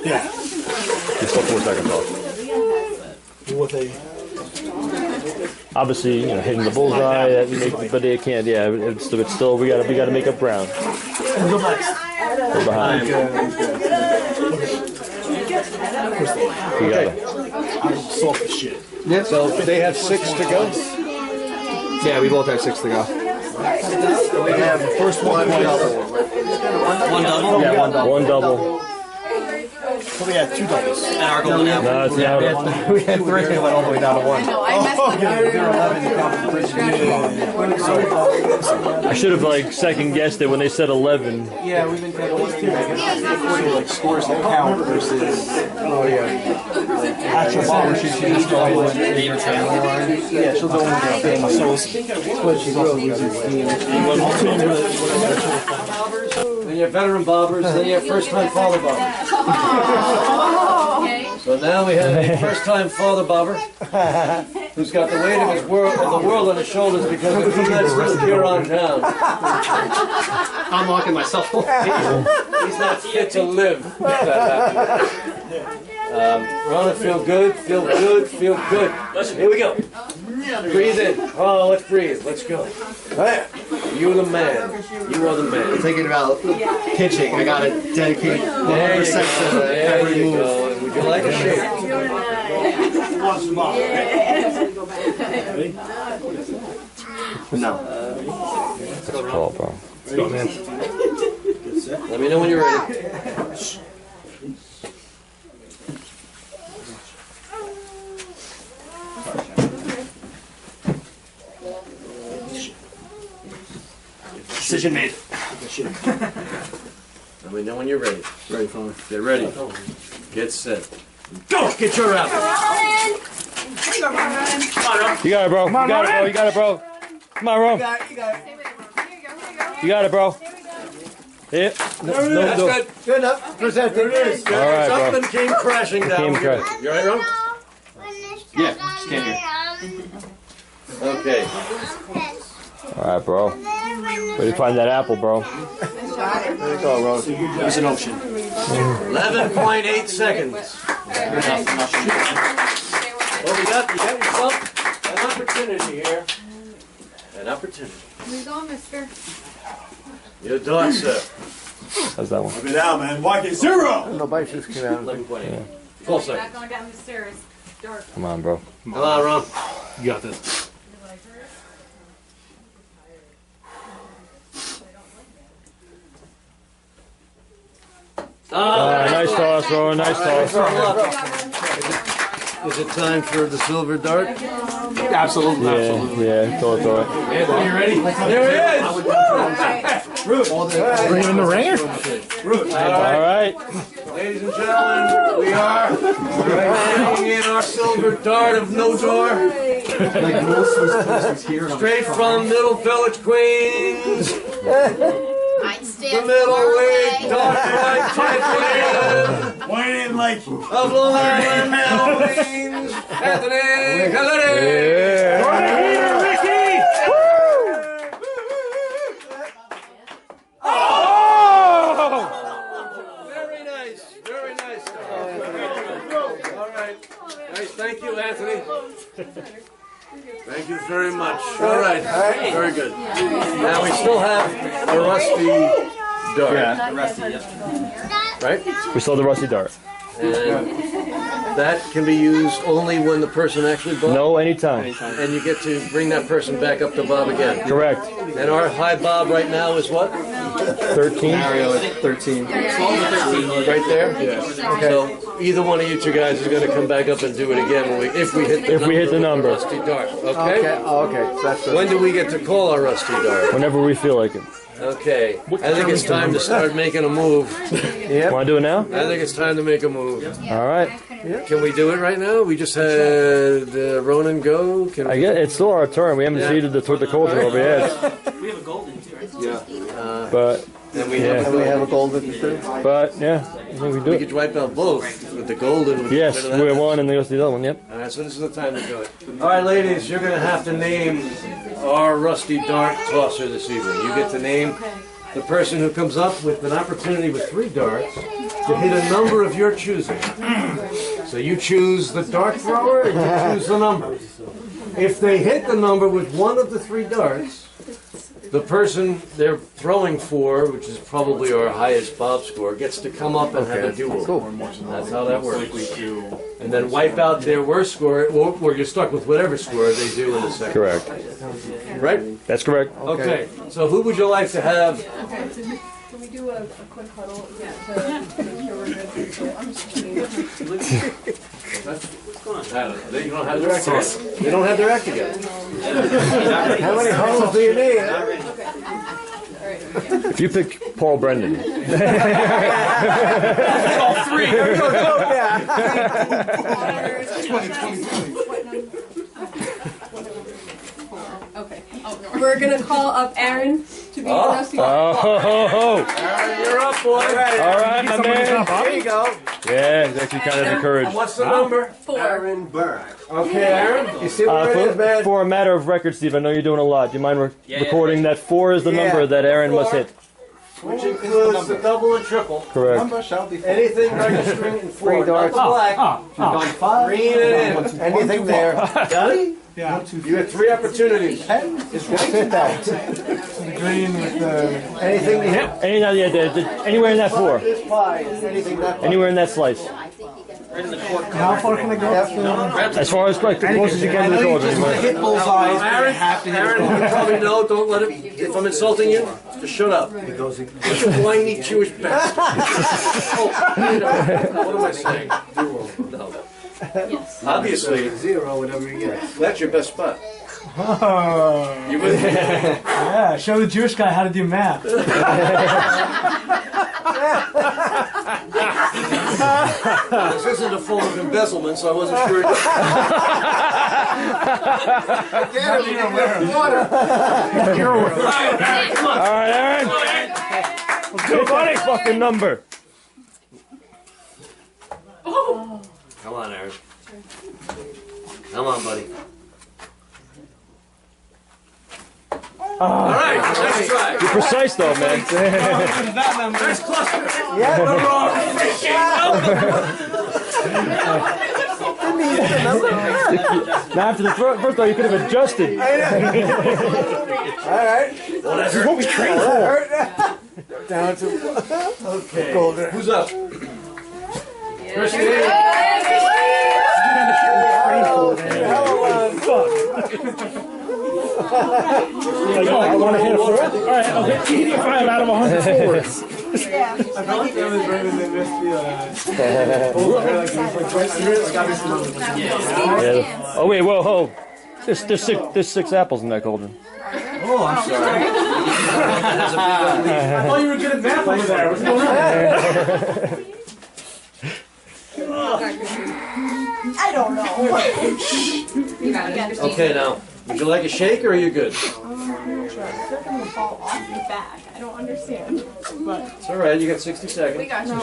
Yeah. You're still 4 seconds off. With a Obviously, hitting the bullseye, but they can't. Yeah, it's still we gotta make up ground. go next. We're behind. We got it. I'm soft as shit. Yeah. So they have 6 to go. Yeah, we both have 6 to go. We have the first one double. One double? Yeah, one double. So we had 2 doubles. And our golden apple. No, it's now. We had 3 and went all the way down to 1. No, I messed up. I should have second guessed it when they said 11. Yeah, we've been taking like scores that count versus. Oh, yeah. Actual bomber, she just go in. Yeah, she'll go in there. So, but she's also losing steam. And you have veteran bobbers, then you have first-time father bobbers. So now we have a first-time father bobber who's got the weight of the world on his shoulders because of he lives here on town. I'm locking myself. He's not fit to live. Ronna, feel good, feel good, feel good. Here we go. Breathe in. Oh, let's breathe. Let's go. You're the man. You are the man. Thinking about pitching, I gotta dedicate 100% to every move. Go. Would you like a shake? No. That's cool, bro. Let's go, man. Let me know when you're ready. Decision made. Let me know when you're ready. Ready, Father. Get ready. Get set. Go! Get your apple. You got it, bro. You got it, bro. You got it, bro. Come on, Ron. You got it, bro. Yeah. No, That's no. good. Good enough. Present it. All right, bro. Something came crashing down. Came You all right, Ron? Yeah, stand here. Okay. All right, bro. Where do you find that apple, bro? There you go, Rose. There's an ocean. 11.8 seconds. Well, you got yourself an opportunity here. An opportunity. Where you going, mister? Your dog, sir. How's that one? Look it out, man. Why get 0? No bites just came out. 11.8. 12 seconds. Not going down the stairs. Dark. Come on, bro. Come on, Ron. You got this. Nice toss, bro. Nice toss. Is it time for the silver dart? Absolutely. Yeah. Throw it. Anthony, you ready? There he is! Bring him in the ringer? All right. Ladies and gentlemen, we are bringing in our silver dart of no door. Straight from Middle Village, Queens. The middleweight dart fight champion Why didn't like of Long Island, Queens, Anthony Callagy. Very nice, very nice. All right, nice. Thank you, Anthony. Thank you very much. All right, very good. Now we still have a rusty dart. Yeah, rusty, yep. Right? We still have the rusty dart. And that can be used only when the person actually bobs. No, anytime. And you get to bring that person back up to bob again. Correct. And our high bob right now is what? 13. Mario at 13. 12 to 13. Right there? Yeah. Okay. So either one of you two guys is going to come back up and do it again if we hit the number. Rusty dart. Okay? Okay. So that's When do we get to call our rusty dart? Whenever we feel like it. Okay. I think it's time to start making a move. Want to do it now? I think it's time to make a move. All right. Can we do it right now? We just had Ronan go. Can we? I guess it's still our turn. We haven't seeded the cauldron over yet. We have a golden too. Yeah. But And we have a golden too. But yeah, I think we do We it. could wipe out both with the golden. Yes, we have one and then goes to the other one. Yep. All right, so this is the time to do it. All right, ladies, you're going to have to name our rusty dart tosser this evening. You get to name the person who comes up with an opportunity with 3 darts to hit a number of your choosing. So you choose the dart thrower and you choose the number. If they hit the number with one of the 3 darts, the person they're throwing for, which is probably our highest bob score, gets to come up and have a duel. Cool. That's how that works. And then wipe out their worst score, or you're stuck with whatever score they do in the second. Correct. Right? That's correct. Okay. So who would you like to have? Can we do a quick huddle? Yeah. I'm just kidding. They don't have their act together. They don't have their act together. How many holes do you need? If you pick Paul Brendan, All 3. Okay. We're gonna call up Aaron to to be rusty. Oh, You're up, boy. all right, my man. There you go. Yeah, he's actually kind of encouraged. What's the number? 4. Aaron Burke. Okay, Aaron. You see where it is, man? For a matter of record, Steve, I know you're doing a lot. Do you mind recording that 4 is the number that Aaron must hit? Which includes the double and triple. Correct. Anything registering in 4. Three darts. Black. Green and in. Anything there. Got it? Yeah. You had 3 opportunities. Fit that. Green with the. Anything there. Anywhere in that 4. This pie. Anything that. Anywhere in that slice. How far can I go? As far as like the closest you can to the cauldron. Hit bullseyes. Aaron, you probably know, don't let him, if I'm insulting you, just shut up. You whiny Jewish bastard. What am I saying? No. Yes. Obviously, 0, whatever you get. that's your best spot. Oh. You with me? Yeah, show the Jewish guy how to do math. This isn't a form of embezzlement, so I wasn't sure. All right, Aaron. Hit that fucking number. Come on, Aaron. Come on, buddy. All right, let's try. You're precise though, man. First cluster. Yeah, no wrong. Now after the first though, you could have adjusted. All right. This is what we trained for. Down to Okay. golden. Who's up? Christine. I want to hit a 4. All right, I'll hit 85 out of 100 forwards. I felt like that was right when they missed the. Oh wait, whoa, ho. There's 6 apples in that cauldron. Oh, I'm sorry. I thought you were good at math over there. What's going on? I don't know. Okay, now, would you like a shake or are you good? They're going to fall off your back. I don't understand. But It's all right. You got 60 seconds. we got you. No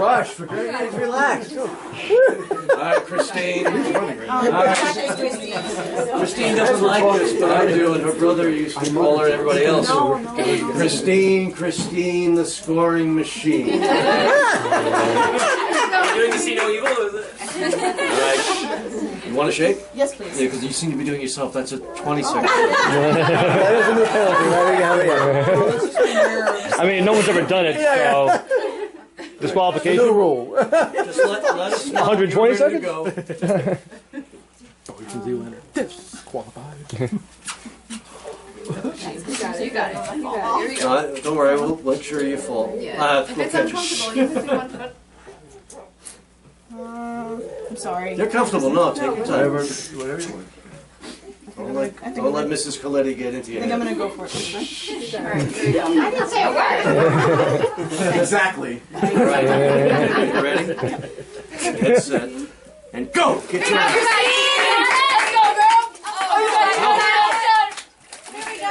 rush. For goodness, relax. All right, Christine. Christine doesn't like this, but I do, and her brother used to call her and everybody else. Christine, the scoring machine. Doing the see no evil, is it? All right. You want a shake? Yes, please. Yeah, because you seem to be doing yourself. That's a 20 second. That is a new penalty. Right? I mean, no one's ever done it, so disqualification. New rule. Just let us know. 120 You're ready to seconds? You got it. Here we go. go. Don't worry. We'll make sure you fall. Yeah. If We'll it's catch uncomfortable, you. you can do 1 foot. I'm sorry. You're comfortable. No, take your time. Whatever you want. Don't let Mrs. Coletti get into you. I think I'm going to go for it. Alright, here we go. I didn't say a word. Exactly. All right. You ready? Get set. And go! Get your ass. Let's go, girl.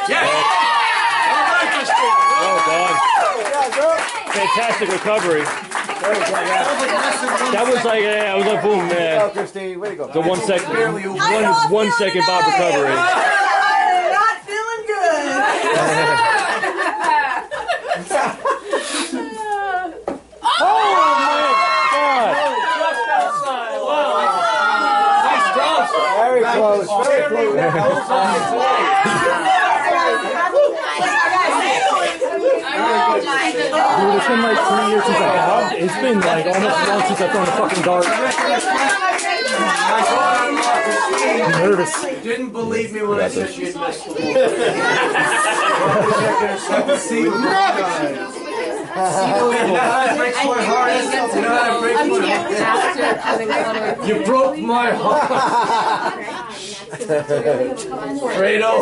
Yeah! All right, Christine. Well done. Fantastic recovery. That was like, I was like, boom, Oh, man. Christine, way to go. The 1 second, one second Bob recovery. I'm not feeling good. Oh my God! Very close. Very close. Dude, it's been like 3 years since I bobbed. It's been like almost a month since I've thrown a fucking dart. I'm nervous. Didn't believe me when I said she'd missed the You broke my heart. Fredo.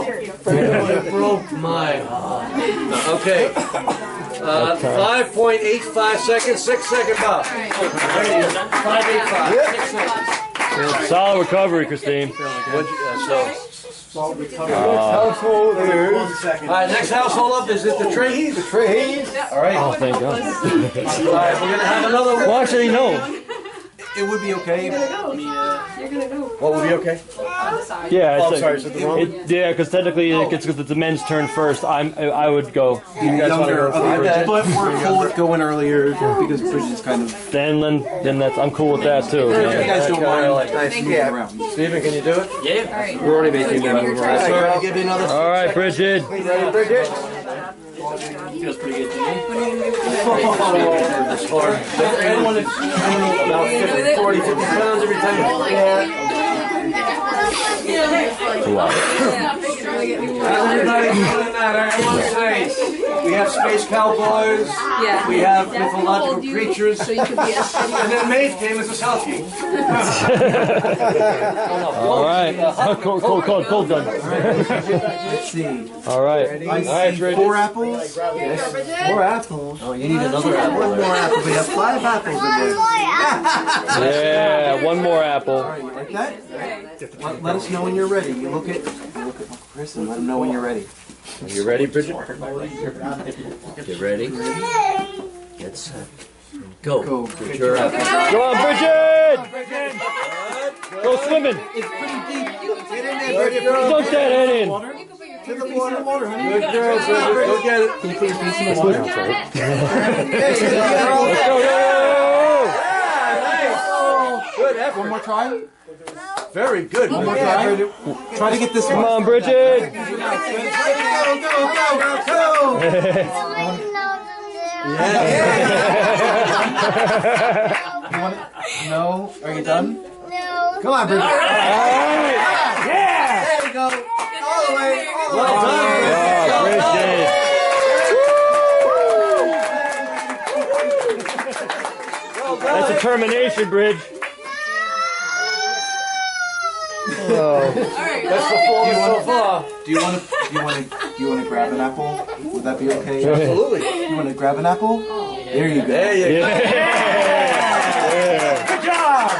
You broke my heart. Okay. 5.85 seconds, 6 second Bob. 5.85, 6 seconds. Solid recovery, Christine. So Household here. All right, next household up is it the Traheys? The Traheys. All right. Oh, thank God. All right, we're gonna have another one. Well, actually, no. It would be okay. You're gonna go. What would be okay? Yeah, Oh, it's sorry, is it the wrong? yeah, because technically, because it's the men's turn first. I would go. You guys want to go Okay. but we're cool with going earlier because Bridget's kind of. Then that's I'm cool with that too. You Yeah. guys don't mind. Nice. Yeah. Around. Stephen, can you do it? Yeah. We're already making them. Sorry, give me another. All right, Bridget. Ready, Bridget? Feels pretty good to me. It's hard. Anyone about 50, 40, 50 pounds every time. Everybody doing that. Everyone's nice. We have space cowboys. Yeah. We have mythological creatures. So you could be a steady. And then Maeve came as a Celtic. All right. Cold gun. Let's see. All right. I see 4 apples. 4 apples. Oh, you need another apple. 1 more apple. We have 5 apples in there. Yeah, one more apple. All right, you like that? Let us know when you're ready. You look at Chris and let him know when you're ready. Are you ready, Bridget? Get ready. Get set. Go. Go. Get your apple. Go on, Bridget. Go swimming. It's pretty deep. Get in there, Bridget. Dunk that head in. To the water, honey. Good girl, Bridget. Go get it. Can you put your face in the water? Let's Go. go. Good effort. One more try. Very good. One more try. Try to get this Come one. on, Bridget. Go. You want it? No. Are you done? No. Come on, Bridget. All right. Yeah. There we go. All the way. All the way. Well done, Oh, Bridget. That's determination, Bridge. That's the fall so far. Do you want to grab an apple? Would that be okay? Absolutely. You want to grab an apple? There you go. There you go. Good job.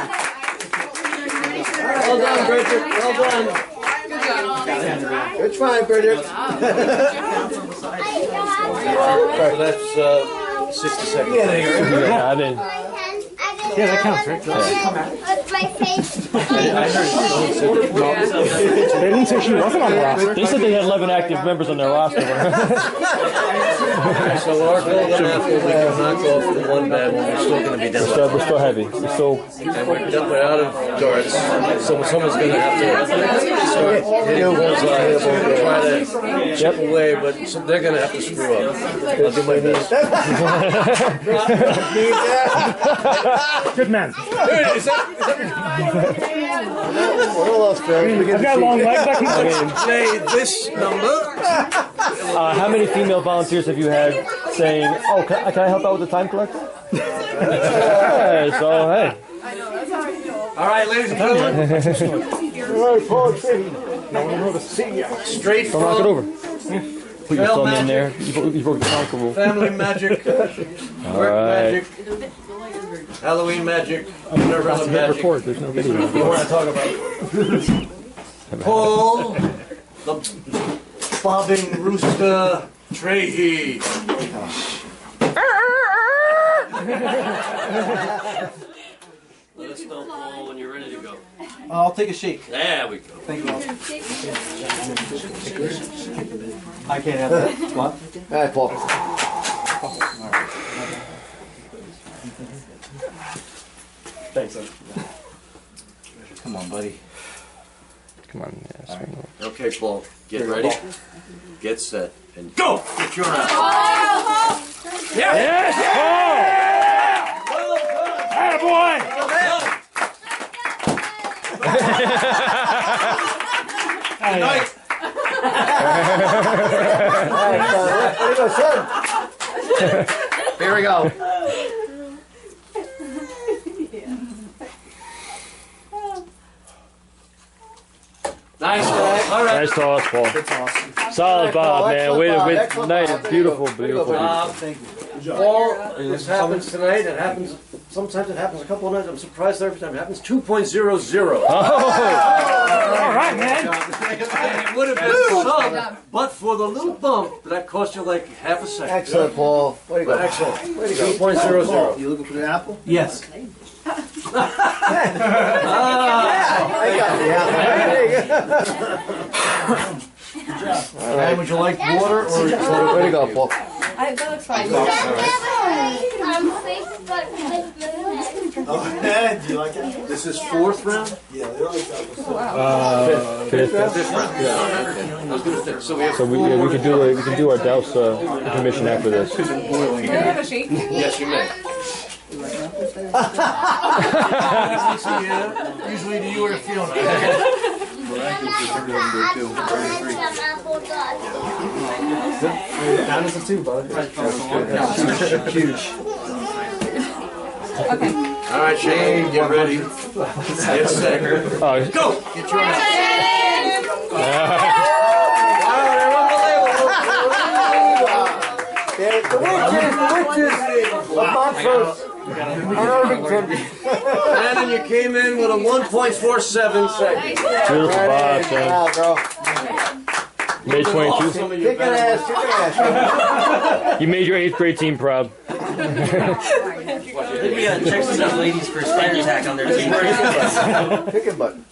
Well done, Bridget. Well done. Good try, Bridget. So that's 60 seconds. Yeah, I mean, Yeah, that counts, right? What's my face? They didn't say she wasn't on the roster. they said they had 11 active members on their roster. So our golden apple, we can knock off the one bad one. We're still going to be down. We're still heavy. We're still. And we're out of darts. So someone's going to have to start hitting bullseye. Try to chip away, but they're going to have to screw up. I'll do my best. Good man. Dude, is that I've got long legs. I can say this number? How many female volunteers have you had saying, "Oh, can I help out with the time collector?" Yeah, so hey. All right, ladies and gentlemen. Straight Don't knock it from over. Put your thumb in there. You broke the conquer rule. family magic, work magic, Halloween magic, Cinderella magic. Record. There's no video. You want to talk about Paul, the bobbing rooster Trahey. Let us know, Paul, when you're ready to go. I'll take a shake. There we go. Thank you. I can't have that. What? All right, Paul. Thanks. Come on, buddy. Come on. Yeah, swing over. Okay, Paul, get ready, get set, and go! Get your ass. Yes, Paul! Attaboy! Good night. Here we go. Nice, all right. Nice toss, Paul. Solid Bob, man. Way to win. Nice, beautiful, beautiful. Bob, Thank you. Paul, this happens tonight. It happens. Sometimes it happens a couple of nights. I'm surprised every time it happens. 2.00. All right, man. And it would have been sub, but for the little bump that cost you like half a second. Excellent, Paul. Way to go. Excellent. Way to go. 2.00. You looking for the apple? Yes. I got the apple. And would you like water or? Way to go, Paul. That looks fine. Oh, yeah. Do you like it? This is fourth round? Yeah, they always have Fifth. Fifth round. So we have So we could do our Damhsa intermission after this. Can I have a shake? Yes, you may. Usually to you or to Fiona. Down as a 2, bud. Huge. Okay. All right, Shane, get ready. Get set. Oh, Go! Get your ass. The witches of Montrose. And then you came in with a 1.47 seconds. beautiful Bob, Shane. Wow, bro. Made 22. Kick an ass, kick an ass. You made your 8th grade team proud. I think we gotta check some ladies for spider attack on their team. Kick it, bud.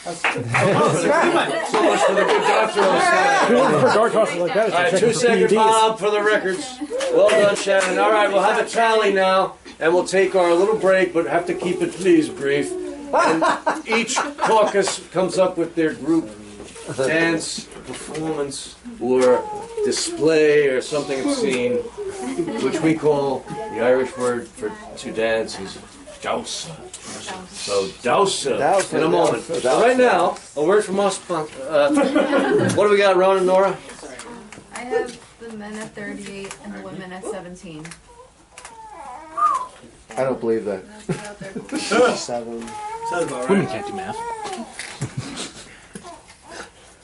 So much for the good doctor on the side. For dark horses like that, All right, 2-second Bob for the records. Well done, Shannon. All right, we'll have a tally now, and we'll take our little break, but have to keep it, please, brief. And each caucus comes up with their group dance, performance, or display, or something obscene, which we call, the Irish word for to dance is Damhsa. So Damhsa in a moment. But right now, a word from us. What do we got, Ron and Nora? I have the men at 38 and the women at 17. I don't believe that. 7. Women can't do math.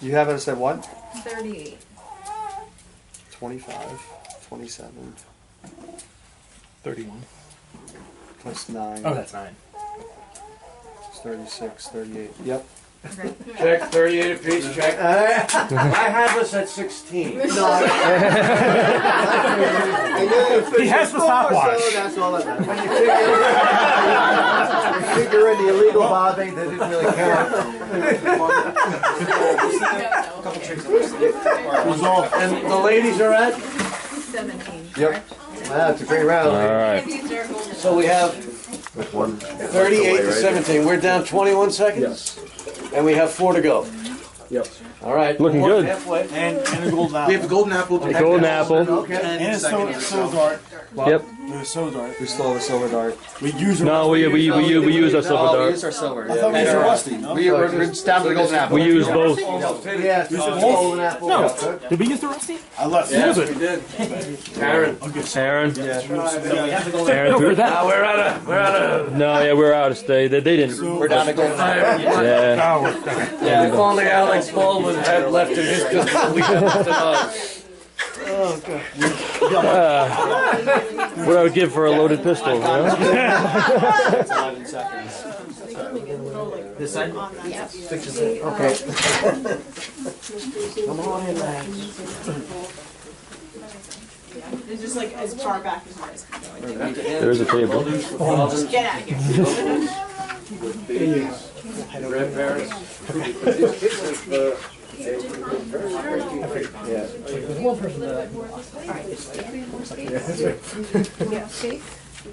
You haven't said what? 38. 25, 27, 31. plus 9. Oh, that's 9. It's 36, 38. Yep. Okay. Check, 38 apiece, check. I have us at 16. He has the stopwatch. So that's all that matters. When you figure in the illegal bobbing, that didn't really count. And the ladies are at? 17. Yep. Wow, it's a great round. All right. So we have With one 38 to 17. We're down 21 seconds? Yes. And we have 4 to go. Yep. All right. Looking more than good. Halfway. And a golden apple. We have a golden apple. A golden apple. Okay. And a silver dart. Yep. There's a silver dart. We still have a silver dart. We use No, we use our silver Oh, we dart. use our silver. I thought we used a rusty, no? We're down to the golden apple. We use both. Yeah, golden apple. No. Yeah. Did we use the rusty? I left it. Yes, we did. Aaron. Aaron. No, Aaron. for that. We're out of. No, yeah, we're out of state. They didn't. We're down to golden apple. Yeah. Oh, okay. Yeah, if only Alex Baldwin had left in his pistol, we could have done. What I would give for a loaded pistol, you know? 11 seconds. This side? Okay. Come on in, lads. It's just like as far back as you guys can go. There's a table. Just get out of here. Grandparents.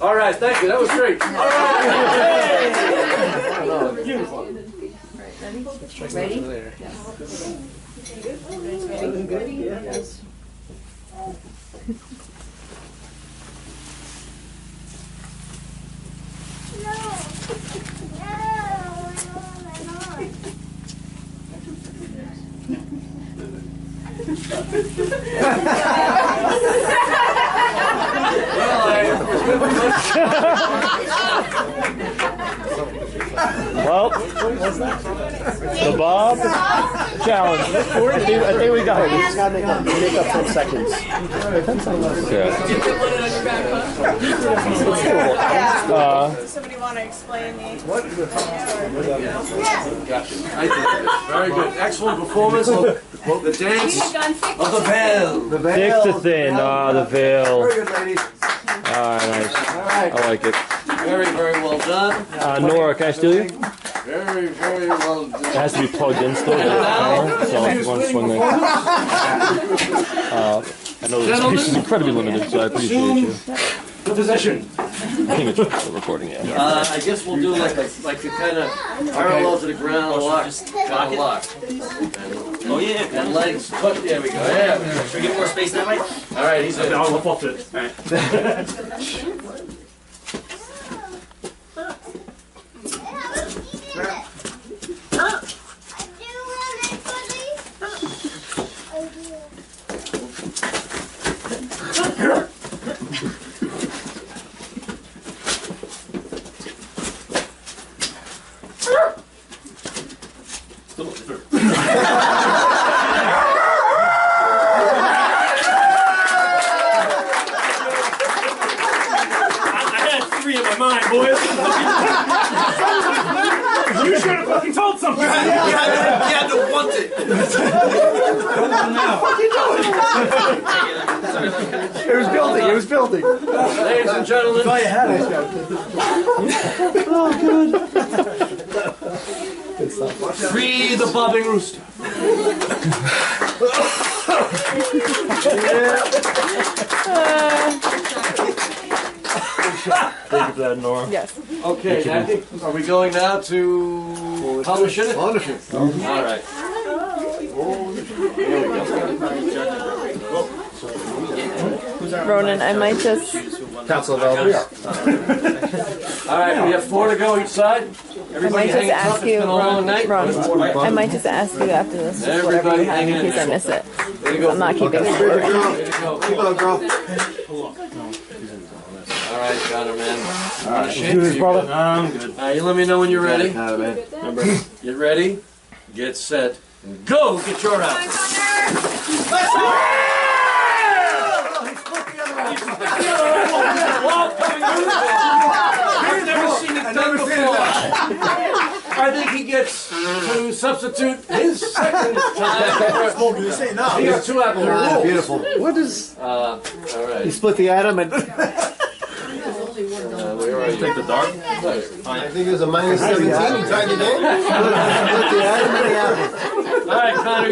All right, thank you. That was great. All right. Ready? Yes. Well, the Bob challenge. I think we got it. We just gotta make up 10 seconds. Somebody want to explain the... Very good. Excellent performance of the dance of the veil. Thick to thin. The veil. Very good, ladies. Nice. I like it. Very, very well done. Nora, can I steal you? Very, very well done. It has to be plugged in still. So if you want to swing there. I know the space is incredibly limited, so I appreciate you. The position. I think it's recording, yeah. I guess we'll do like a kind of parallel to the ground lock. Kind of lock. Oh yeah. And legs. Put, there we go. Yeah. Should we get more space that way? All right, he's in. I'll flip it. All right. You should have fucking told something. You had to want it. It was building. It was building. Ladies and gentlemen. Oh, you had it. Oh, good. Free the bobbing rooster. Thank you for that, Nora. Yes. Okay, I think, are we going now to publish it? Publish it. All right. Here we go. Ronan, I might just... Council of Elders. All right, we have 4 to go each side. Everybody just hanging ask tough. It's you, been a long night. Ron, I might just ask you after this, just whatever you have in case I miss it. I'm not keeping score. Keep on, girl. All right, Connor, man. All right, do this, brother. I'm good. You let me know when you're ready. Man. Get ready, get set, go! Get your out. I've never seen it done before. I think he gets to substitute his second time. He got 2 apples. Beautiful. What is... all right. He split the atom and... Where are you? Take the dart. I think it was a minus 17. You tried it in? Split the atom and the apple. All right, Connor,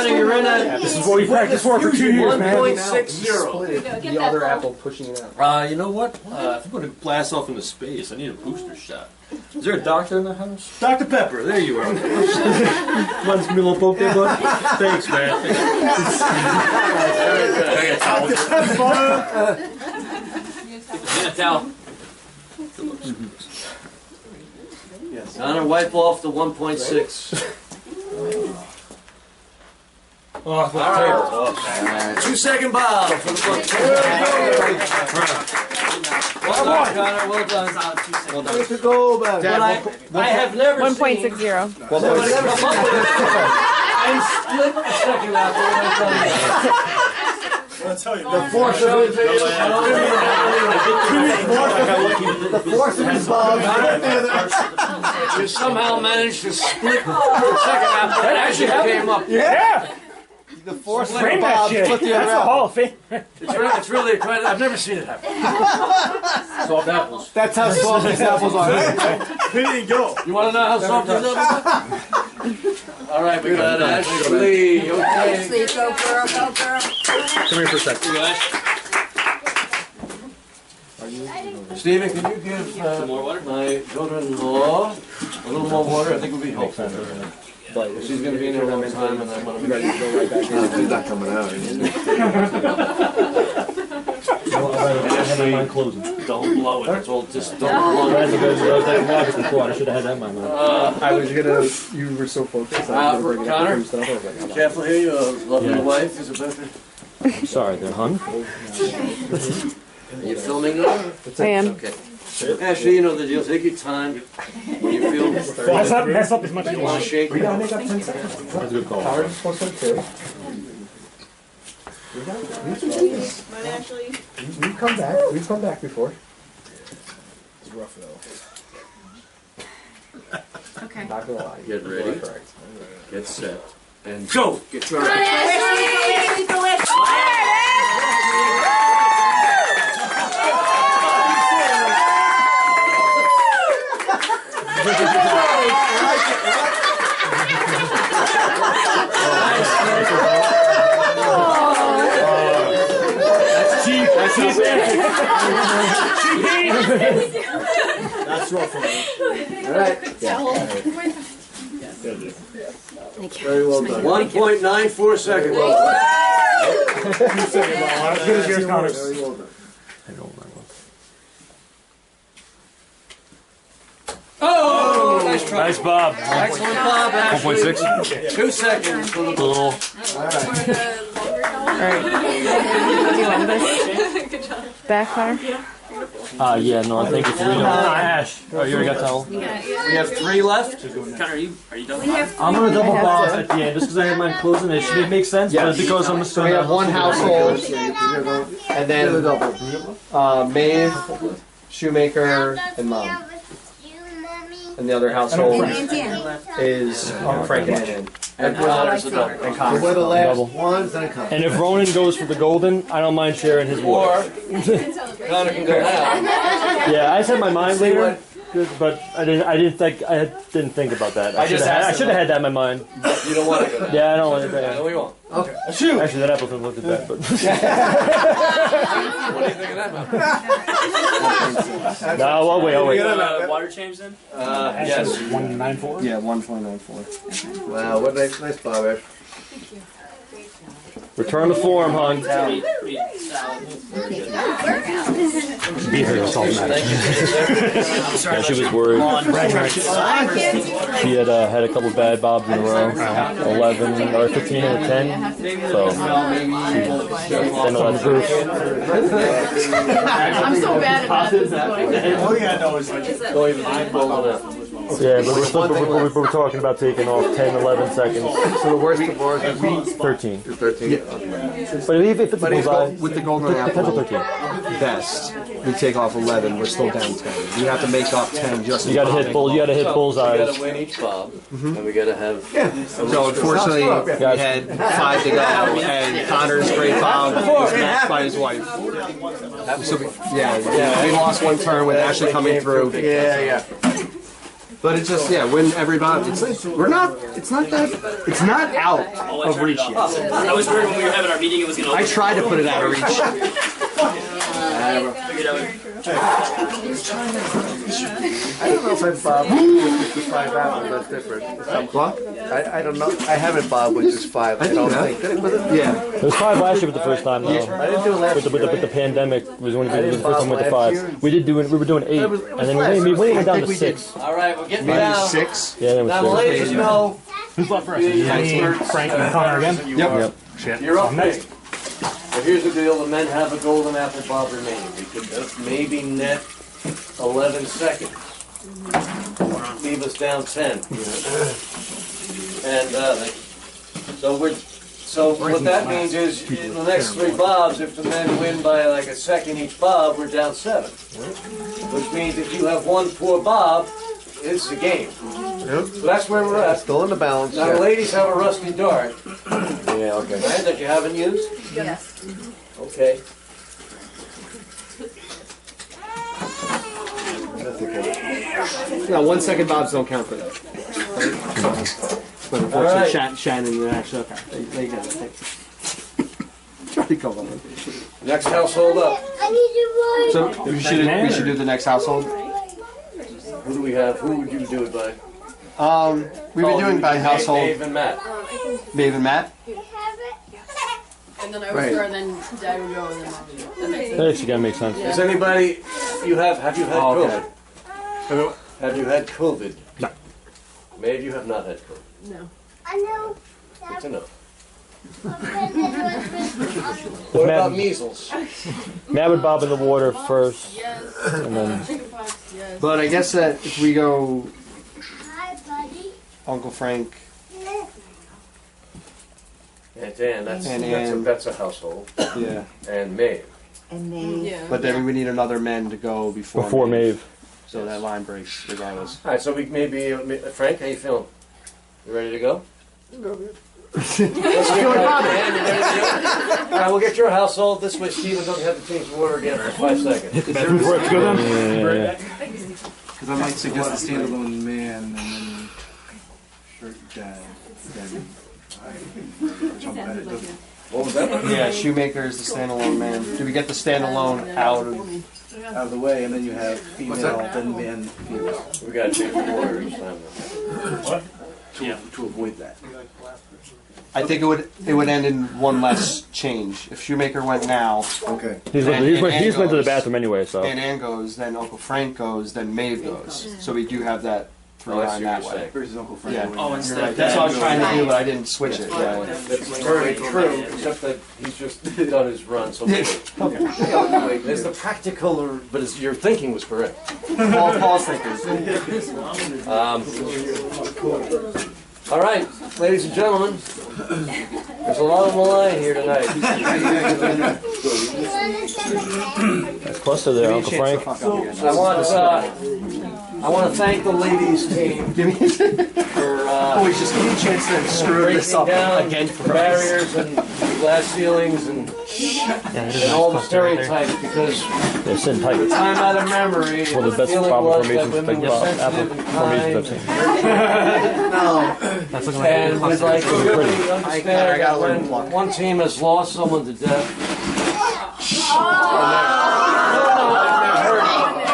you're in at This is what we practiced for 2 years, man. 1.60. The other apple pushing it out. You know what? If I'm going to blast off into space, I need a booster shot. Is there a doctor in the house? Dr. Pepper, there you are. Want me a little poke there, bud? Thanks, man. Get a towel. Connor, wipe off the 1.6. Oh, the table. 2-second bow for the book. Well done, Connor. Well done. Well done. Way to go, man. I have never 1.60. seen and split a second apple. I'll tell you. The force of his Bob. You somehow managed to split the second apple. That actually came up. Yeah. The force of Frame that Bob shit. split the That's other the apple. Hall of Fame. It's really a credit. I've never seen it happen. Soft apples. That's how soft these apples are. He didn't go. You want to know how soft these apples are? All right, we got Ashley. Okay. Ashley, go girl, go girl. Come here for a second. Stephen, can you give my daughter-in-law a little more water? I think it would be helpful. She's going to be in there a long time, and I want to make sure you go right back in. He's not coming out. Ashley, mind closing. Don't blow it. That's all. Just don't blow it. I should have had that in my mind. I was gonna. You were so focused. I was gonna bring it up Connor? and stuff. I was like, I'm not. Careful here. Your lovely wife is a better. I'm sorry, they're hung. Are you filming now? I am. Okay. Ashley, you know the deal. Take your time. When you feel Mess up as much as you want. Shake. We gotta make up 10 seconds. That's a good call. Howard is supposed to too. We've come back. We've come back before. It's rough though. Okay. Not gonna lie. Get ready. Get set. And go! Get started. That's cheap. That's cheap. That's rough for me. All right. Very well done. 1.94 seconds. As good as yours, Connor. Very well done. Oh, nice try. Nice, Bob. Excellent, Bob. 1.6. 2 seconds for the Little. Alright. Do you want this? Back, Connor? Yeah, no, I think it's Reno. Ash. Oh, you already got towel? We have 3 left. Connor, are you done? I'm gonna double Bob at the end just because I have mine closing. It should make sense, but because I'm So we have one household, and then Maeve, Shoemaker, and Mom. And the other household is Frank and Shannon. And Connor's the double. And So Connor. we're the last Double. ones, then it comes. And if Ronan goes for the golden, I don't mind sharing his Or water. Connor can go now. Yeah, I said my mind later, but I didn't think about that. I should have had that in my mind. You don't want to go now. Yeah, I don't want No, to. we won't. Okay. Shoot! Actually, that Appleton looked at that, but What do you think of that, man? no, I'll wait. Water change then? Yes. 194. Yeah, 1.94. Wow, what nice Bob, Ash. Return to form, hon. Salad. Beef is problematic. Yeah, she was worried. She had had a couple bad bobs in a row, 11 or 15 and a 10. So then that's proof. I'm so bad at that. All you gotta know is like, Don't even roll it up. Yeah, but we're talking about taking off 10, 11 seconds. So the worst of all is 13. 13. But if it's a But bullseye, with the golden potential apple 13. best, we take off 11. We're still down 10. We have to make up 10 just. You gotta hit bull. You gotta hit We bullseyes. gotta win each bob, and we gotta have. So unfortunately, we had 5 to go, and Connor's great bob was matched by his wife. So we lost one turn with Ashley coming through. Yeah. But it's just when every bob. It's not out of reach yet. I was worried when we were having our meeting it was going to I tried to put it out of reach. figured out. I don't know if I bob with just 5 apples, that's different. What? I don't know. I haven't bobbed with just 5. I don't think. Was it? Yeah. It was 5 last year, but the first time though. I didn't do it last With the pandemic was when we the first time we went to last 5. We were doing 8, and then we went down to 6. All right, we're getting Maybe down. 6. Yeah, then Now, it was 6. ladies, you know, Who's left first? Me, Frank, and Connor again? Yep. Shit. you're up I'm next. next. But here's the deal: the men have a golden apple bob remaining. We could maybe net 11 seconds. Leave us down 10. And so what that means is in the next 3 bobs, if the men win by like a second each bob, we're down 7. Which means if you have one poor bob, it's the game. So that's where we're at. Still in the balance. Now the ladies have a rusty dart, Yeah, okay. right, that you haven't used? Yes. Okay. No, 1 second bobs don't count for that. But unfortunately, Shannon and Ashley, okay. They get it. Try to come on. Next household up. So we should do the next household. Who do we have? Who would you do it by? We've been doing by household. Dave and Matt. Dave and Matt. And then I would go, and then Dad would go, and then Mom would go. That makes sense. That actually gotta make sense. Does anybody? Have you had okay. COVID? Have you had COVID? No. Maeve, you have not had COVID. No. I know. Good to know. What What about measles? Matt would bob in the water first, Yes. and then Chickenpox, yes. But I guess that if we go Uncle Frank, Aunt Ann, and that's a household. yeah. And Maeve. And they. But then we need another men to go Before Maeve. So that line breaks regardless. All right, so we maybe Frank, how you feeling? You ready to go? Let's get Ann, you ready to go? All right, we'll get your household. This way Stephen doesn't have to change the water again for 5 seconds. Because I might suggest a standalone man and then shirt dad. Then jump at it. What was that? Yeah, Shoemaker is the standalone man. Do we get the standalone out Out of the way, and then you have female, then man, female. We got to change the water each time. What? To avoid that. I think it would end in one less change. If Shoemaker went now, okay. He's went to the bathroom anyway, so. And Ann goes, then Uncle Frank goes, then Maeve goes. So we do have that line that way. Versus Uncle Frank. Yeah. Oh, instead of That's what I was trying to do, but I didn't switch it. Yeah. That's very true, except that he's just done his run. So okay. It's the practical, but your thinking was correct. Paul's thinking. All right, ladies and gentlemen, there's a lot on the line here tonight. That's cluster there, Uncle Frank. I want to thank the ladies team for Boys, just give me a chance to screw this up again for barriers and glass ceilings and all the stereotypes because They're sitting tight. the time out of memory, One of the best feeling problem was that formations, women big were sensitive formations and I've kind. No. That's looking like And we'd like to really I understand gotta that learn when one team has lost someone to death,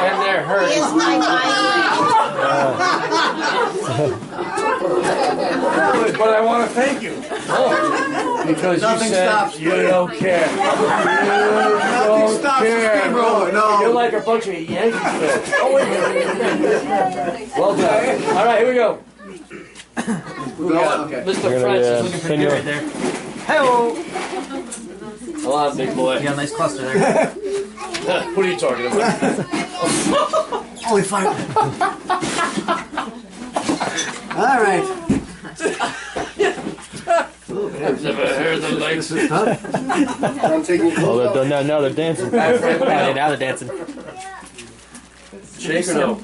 and they're hurting. But I want to thank you. Because Nothing you said stops you don't care. You Nothing don't stops the care. steamroller, no. You're like a bunch of Yankee fans. Well done. All right, here we go. We got Okay. Mr. Francis looking pretty good right there. Hello. Come on, big boy. You got a nice cluster there. What are you talking about? Only 5. All right. I've never heard the likes of I'm taking Oh, now they're dancing. Now they're dancing. Shake or no?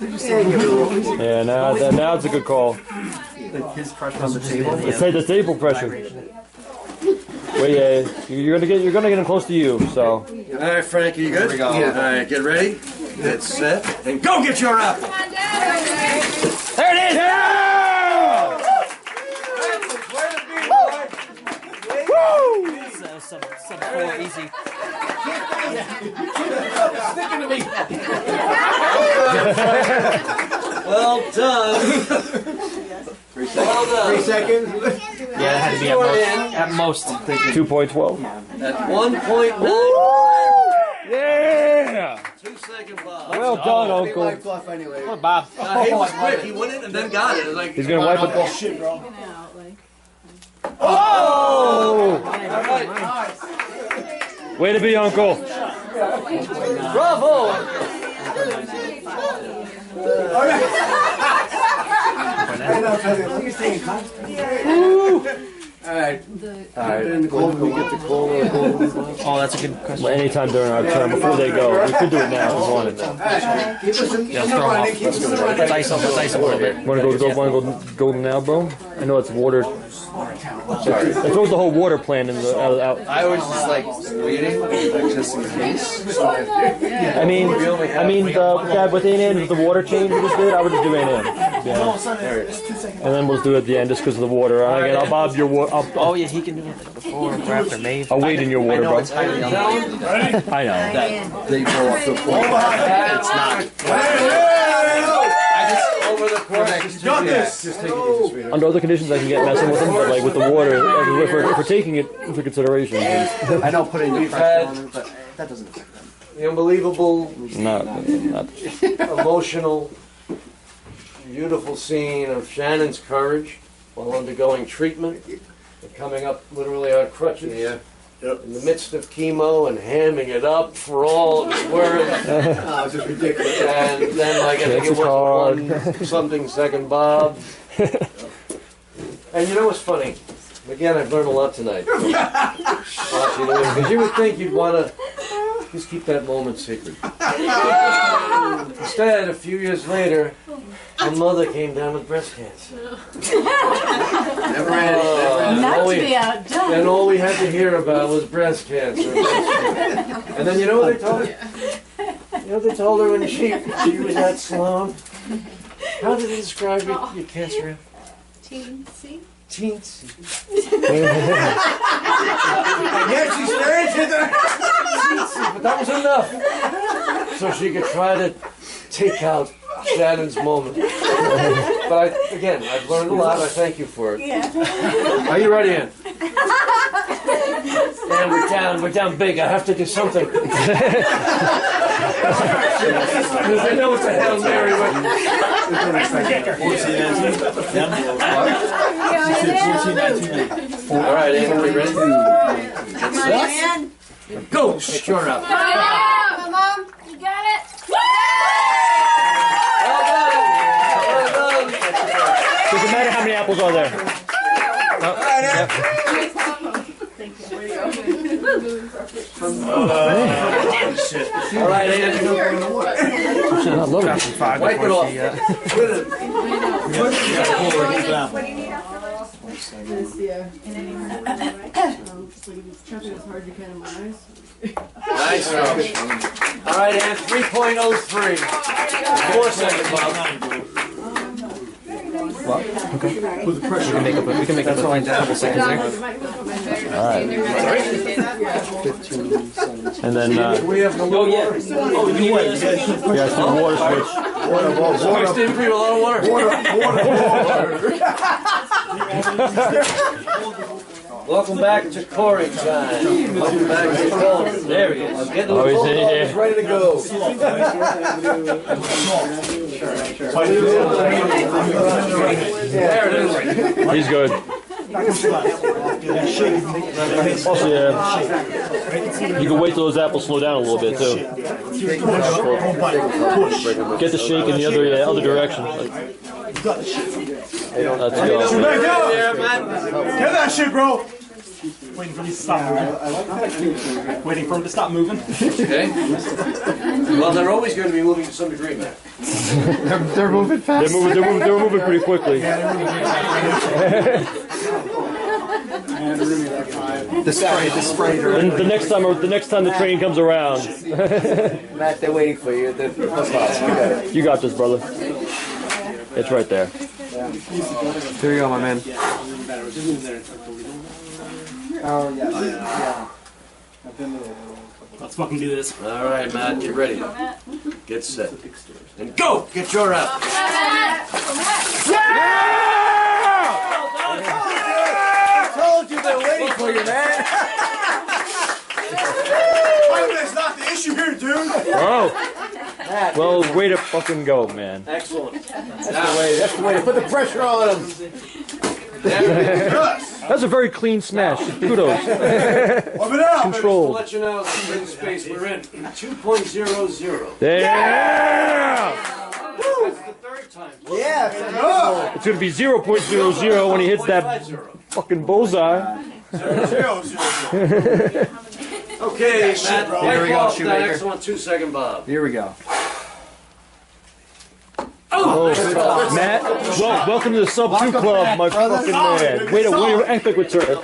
Yeah, now it's a good call. His pressure on the table. Let's take the table pressure. Wait, yeah, you're gonna get him close to you. So. All right, Frank, are you good? Here we go. Yeah. All right, get ready, get set, and go get your apple. There it is! Yeah! Woo! Sub 4 easy. Sticking to me. Well done. Well done. 3 seconds. Yeah, that had to be at most. 2.12. At 1.9. Yeah! 2 second Bob. Well done, Big Uncle. life fluff anyway. Bob. He was quick. He went in and then got it. It was like, He's gonna wipe it. Shit, bro. Oh! all right. Way to be, Uncle. Bravo. All right. All right. In the cold, we get the cold. Oh, that's a good question. Well, anytime during our turn, before they go. We could do it now if you wanted. Keep us in Yeah, the throw 'em running. off. Keep us in the running. Let's ice them a little bit. Wanna go golden now, bro? I know it's water. It throws the whole water plant in the out. I was just like waiting, just in case. I mean, Dad, with A&M, with the water change we just did, I would just do A&M. Yeah. And then we'll do it at the end just because of the water. And again, I'll bob your water. Oh, yeah, he can do it before or after Maeve. I'll wait in your I water, know bro. it's highly unlikely. I know. They go off the floor. It's not. Over the course. Got this. Just take it easy, sweetheart. Under other conditions, I can get messing with them, but like with the water, if we're taking it into consideration, I know putting the pressure on it, but that doesn't affect them. The unbelievable, not. emotional, beautiful scene of Shannon's courage while undergoing treatment and coming up literally on crutches. Yeah. Yep. In the midst of chemo and hamming it up for all it's worth. Oh, it's just ridiculous. And then like I think it was 1 something second Bob. And you know what's funny? Again, I've learned a lot tonight. Because you would think you'd want to just keep that moment secret. Instead, a few years later, my mother came down with breast cancer. Never had it. Not to be outdone. And all we had to hear about was breast cancer. And then you know what they told her? You know what they told her when she was at Sloan? How did they describe your cancer? Teensy. Teensy. Yeah, she's staring at that. But that was enough. So she could try to take out Shannon's moment. But again, I've learned a lot. I thank you for it. Yeah. Are you ready, Ann? And we're down big. I have to do something. Because I know it's a Hail Mary. All right, Ann, are we ready? Come on, man. Go! Get your up. Mom, you got it? Well done. Well done. Doesn't matter how many apples are there. No. All right, Ann. Wipe it off. Nice job. All right, Ann. 3.03. 4 seconds, Bob. We can make up a couple seconds there. And then We have the water. yeah, some water switch. Steve, a lot of water. Welcome back to Corey time. Welcome back to Cauldron. There he is. Getting the Oh, he's in here. He's ready to go. There it is. He's good. Also, yeah, you can wait till those apples slow down a little bit too. Get the shake in the other direction. Let's go. Get that shit, bro! Waiting for these to stop moving. Waiting for them to stop moving. Okay. Well, they're always going to be moving to some degree, man. They're moving fast. They're moving pretty quickly. The spray. And the next time the train comes around, Matt, they're waiting for you. you got this, brother. It's right there. Here you go, my man. Let's fucking do this. All right, Matt, get ready. Get set. And go! Get your out. I told you they're waiting for you, man. That's not the issue here, dude. Oh, well, way to fucking go, man. Excellent. That's the way to put the pressure on them. That's a very clean smash. Kudos. Control. To let you know the space we're in. 2.00. Yeah! That's the third time. Yeah. It's gonna be 0.00 when he hits that fucking bullseye. Okay, Matt. Here we go, That Shoemaker. excellent 2-second bob. Here we go. Oh, Matt, welcome to the Sub 2 Club, my fucking man. Way to epic return.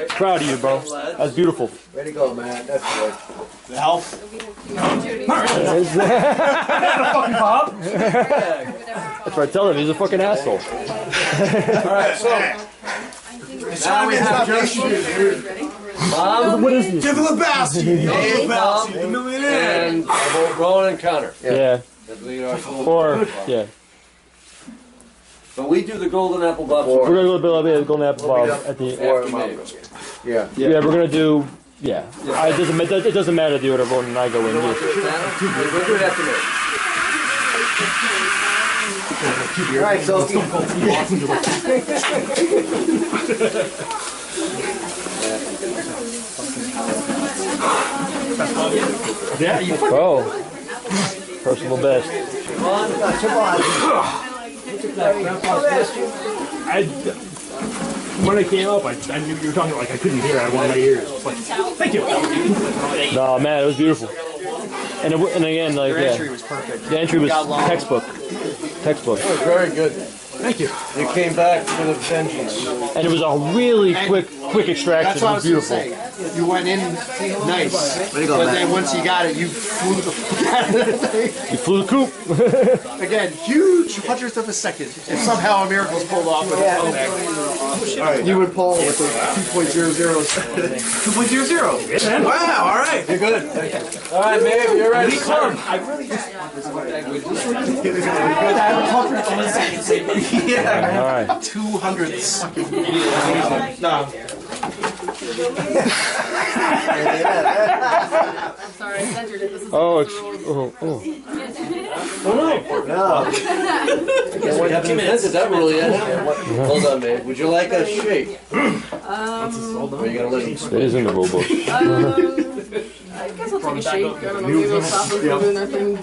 Proud of you, bro. That's beautiful. Way to go, man. That's good. The hell? That's right, tell him he's a fucking asshole. Alright, so now we have just Bob, What is this? Give Lebowski! Bob, the millionaire! and Rowan and Connor. Yeah. Or, yeah. But we do the golden apple bob. We're gonna go to the Golden Apple Bob at the Yeah. Yeah, we're gonna do. Yeah. It doesn't matter the order Rowan and I go in. We'll do it after me. All right, so Oh. Personal best. Come on. when I came up, I knew you were talking like I couldn't hear. I wanted my ears. But thank you. No, man, it was beautiful. And again, like Your entry was perfect. the entry was textbook. Textbook. That was very good. Thank you. You came back for the vengeance. And it was a really quick extraction. That's what I It was was going to beautiful. say. You went in nice, but then once you got it, you flew the fuck out of the thing. You flew the coop. Again, huge hundredth of a second. If somehow a miracle's pulled off with a phone, you would pull with the 2.00. 2.00. Wow, all right. You're good. All right, Maeve, you're ready. I really just want this language. Yeah. All right. 200s. No. I'm sorry, I censored it. This is Oh, We haven't invented that rule yet. Hold on, Maeve. Would you like a shake? Or are you going to let him it is in the rule book. I guess I'll take a shake. I don't know, maybe they'll stop them from doing their thing.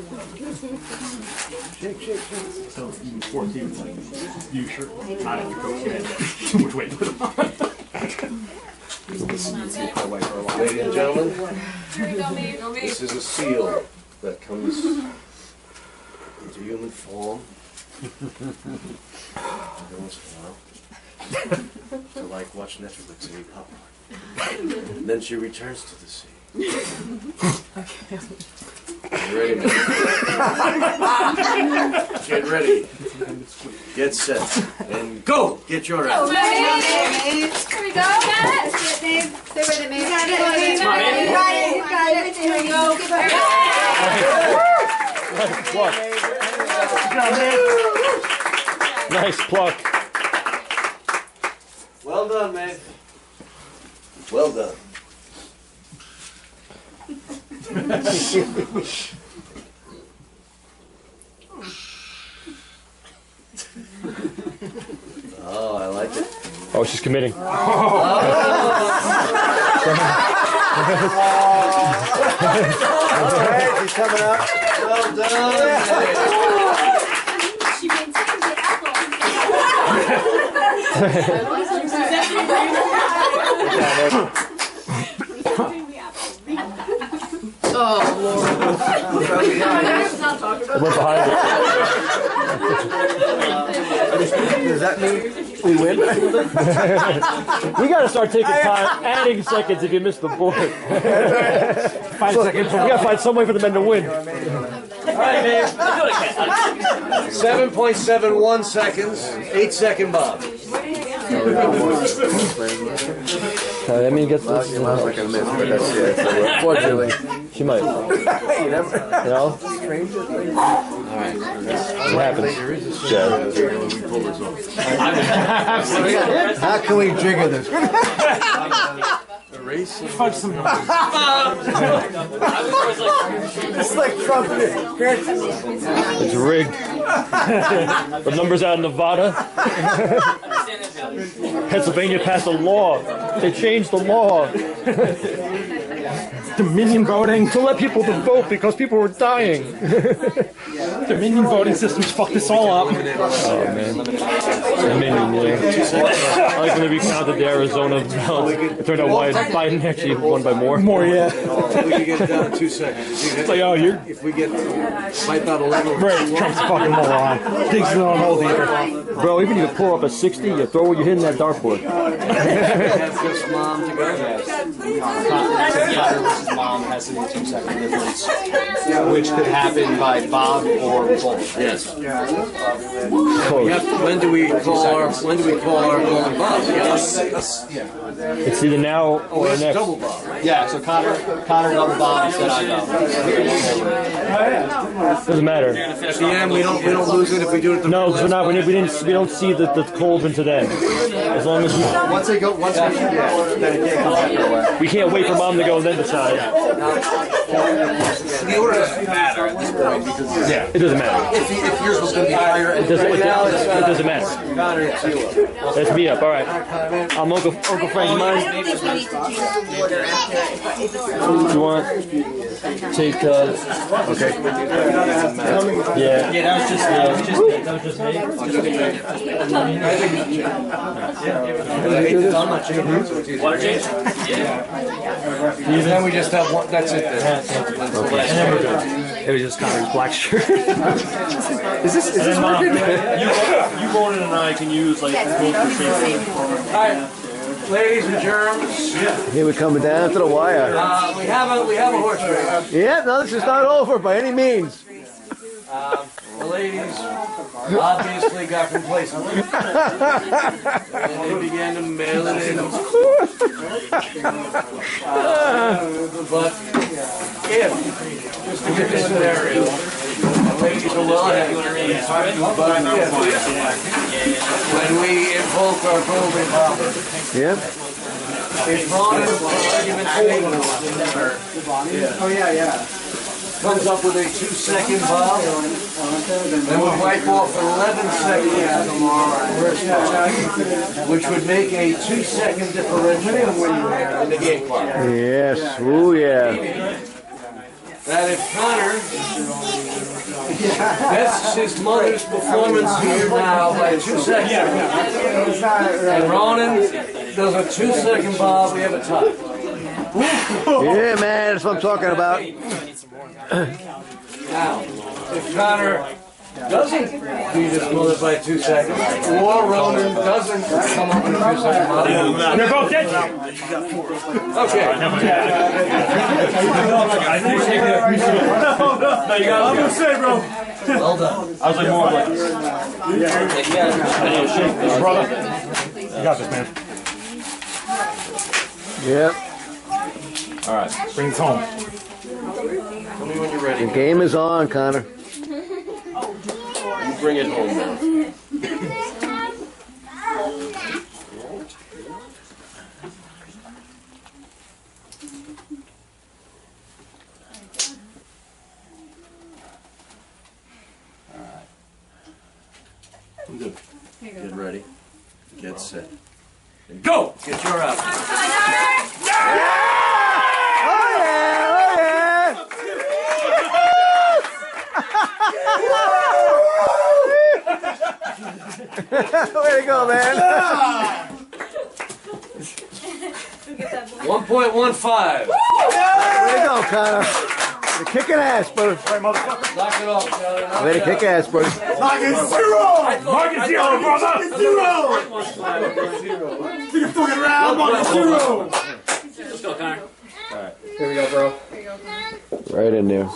So, 14, like, you sure? Not in your coat, man. Too much weight to put on. Ladies and gentlemen, this is a seal that comes into human form every once in a while to like watch Netflix and eat popcorn. And then she returns to the sea. Get ready, man. Get ready. Get set. And go! Get your ass. Here we go. Got it. Stay with it, Maeve. Got it. Here we go. Nice pluck. Well done, man. Well done. Oh, I like it. Oh, she's committing. All right, she's coming up. Well done. She maintains the Oh, Lord. I went behind it. Does that mean we win? We got to start taking time, adding seconds if you miss the board. 5 seconds. We got to find some way for the men to win. All right, man. 7.71 seconds. 8-second Bob. I mean, get this. Your mom's not going to miss, but that's it. Fortunately. She might. You never know? All right. What happens? How can we trigger this? Erase. Fudge some numbers. It's like Trump. It's rigged. The numbers out in Nevada. Pennsylvania passed a law. They changed the law. Dominion voting. To let people to vote because people were dying. Dominion voting systems fucked this all up. Oh, man. Dominion, yeah. I like when they recounted the Arizona ballots. It turned out Biden actually won by more. More, yeah. If we can get it down in 2 seconds. It's like, oh, you're... If we get wipe out 11. Right, Trump's a fucking moron. Thinks it on hold either. Bro, even if you pull up a 60, you throw what you're hitting that dartboard. Have just mom to go. Mom has an 2-second difference, which could happen by Bob or both. Yes. When do we call our golden Bob? It's either now or It's next. double Bob, right? Yeah, so Connor double Bob said I go. Doesn't matter. At the end, we don't lose it if we do it at the No, because we don't see the cauldron today. As long as Once we get, then it can't come back away. we can't wait for mom to go and then decide. The order doesn't matter at this point because It doesn't matter. if yours was going to be higher and It doesn't matter. That's me up. All right. I'm Uncle Frank's mine. I don't think we need to change the order after if it's Do you want? take. Okay. Yeah. Yeah, that was just me. Water change? Then we just have one. That's it. Then. It was just Connor's black shirt. Is this working? You, Ronan, and I can use like both the same. All right, ladies and germs. Here we're coming down to the wire. We have a horse race. Yeah, no, this is not over by any means. The ladies obviously got complacent. And they began to mail it in. But if, just to get this scenario, the ladies are well ahead. But when we invoke our golden bobber, Yep. if Ronan's argument comes up with a 2-second bob, then would wipe off 11 seconds tomorrow, which would make a 2-second differential in the game clock. Yes. Oh yeah. That if Connor bests his mother's performance here now by 2 seconds, and Ronan does a 2-second bob, we have a tie. Yeah, man, that's what I'm talking about. Now, if Connor doesn't beat his mother by 2 seconds, or Ronan doesn't come up with a 2-second bob, They're both dead. okay. I'm gonna say, bro. Well done. I was like more like. Brother. You got this, man. Yep. All right, bring this home. Tell me when you're ready. The game is on, Connor. You bring it home now. Good. Get ready. Get set. And go! Get your outfit. Way to go, man. 1.15. Way to go, Connor. You're kicking ass, brother. Knock it off, Shannon. Way to kick ass, brother. Knock it 0! Mark it 0, brother. Knock it 0! Take a fucking round, knock it 0! Let's go, Connor. Alright, here we go, bro. Right in there.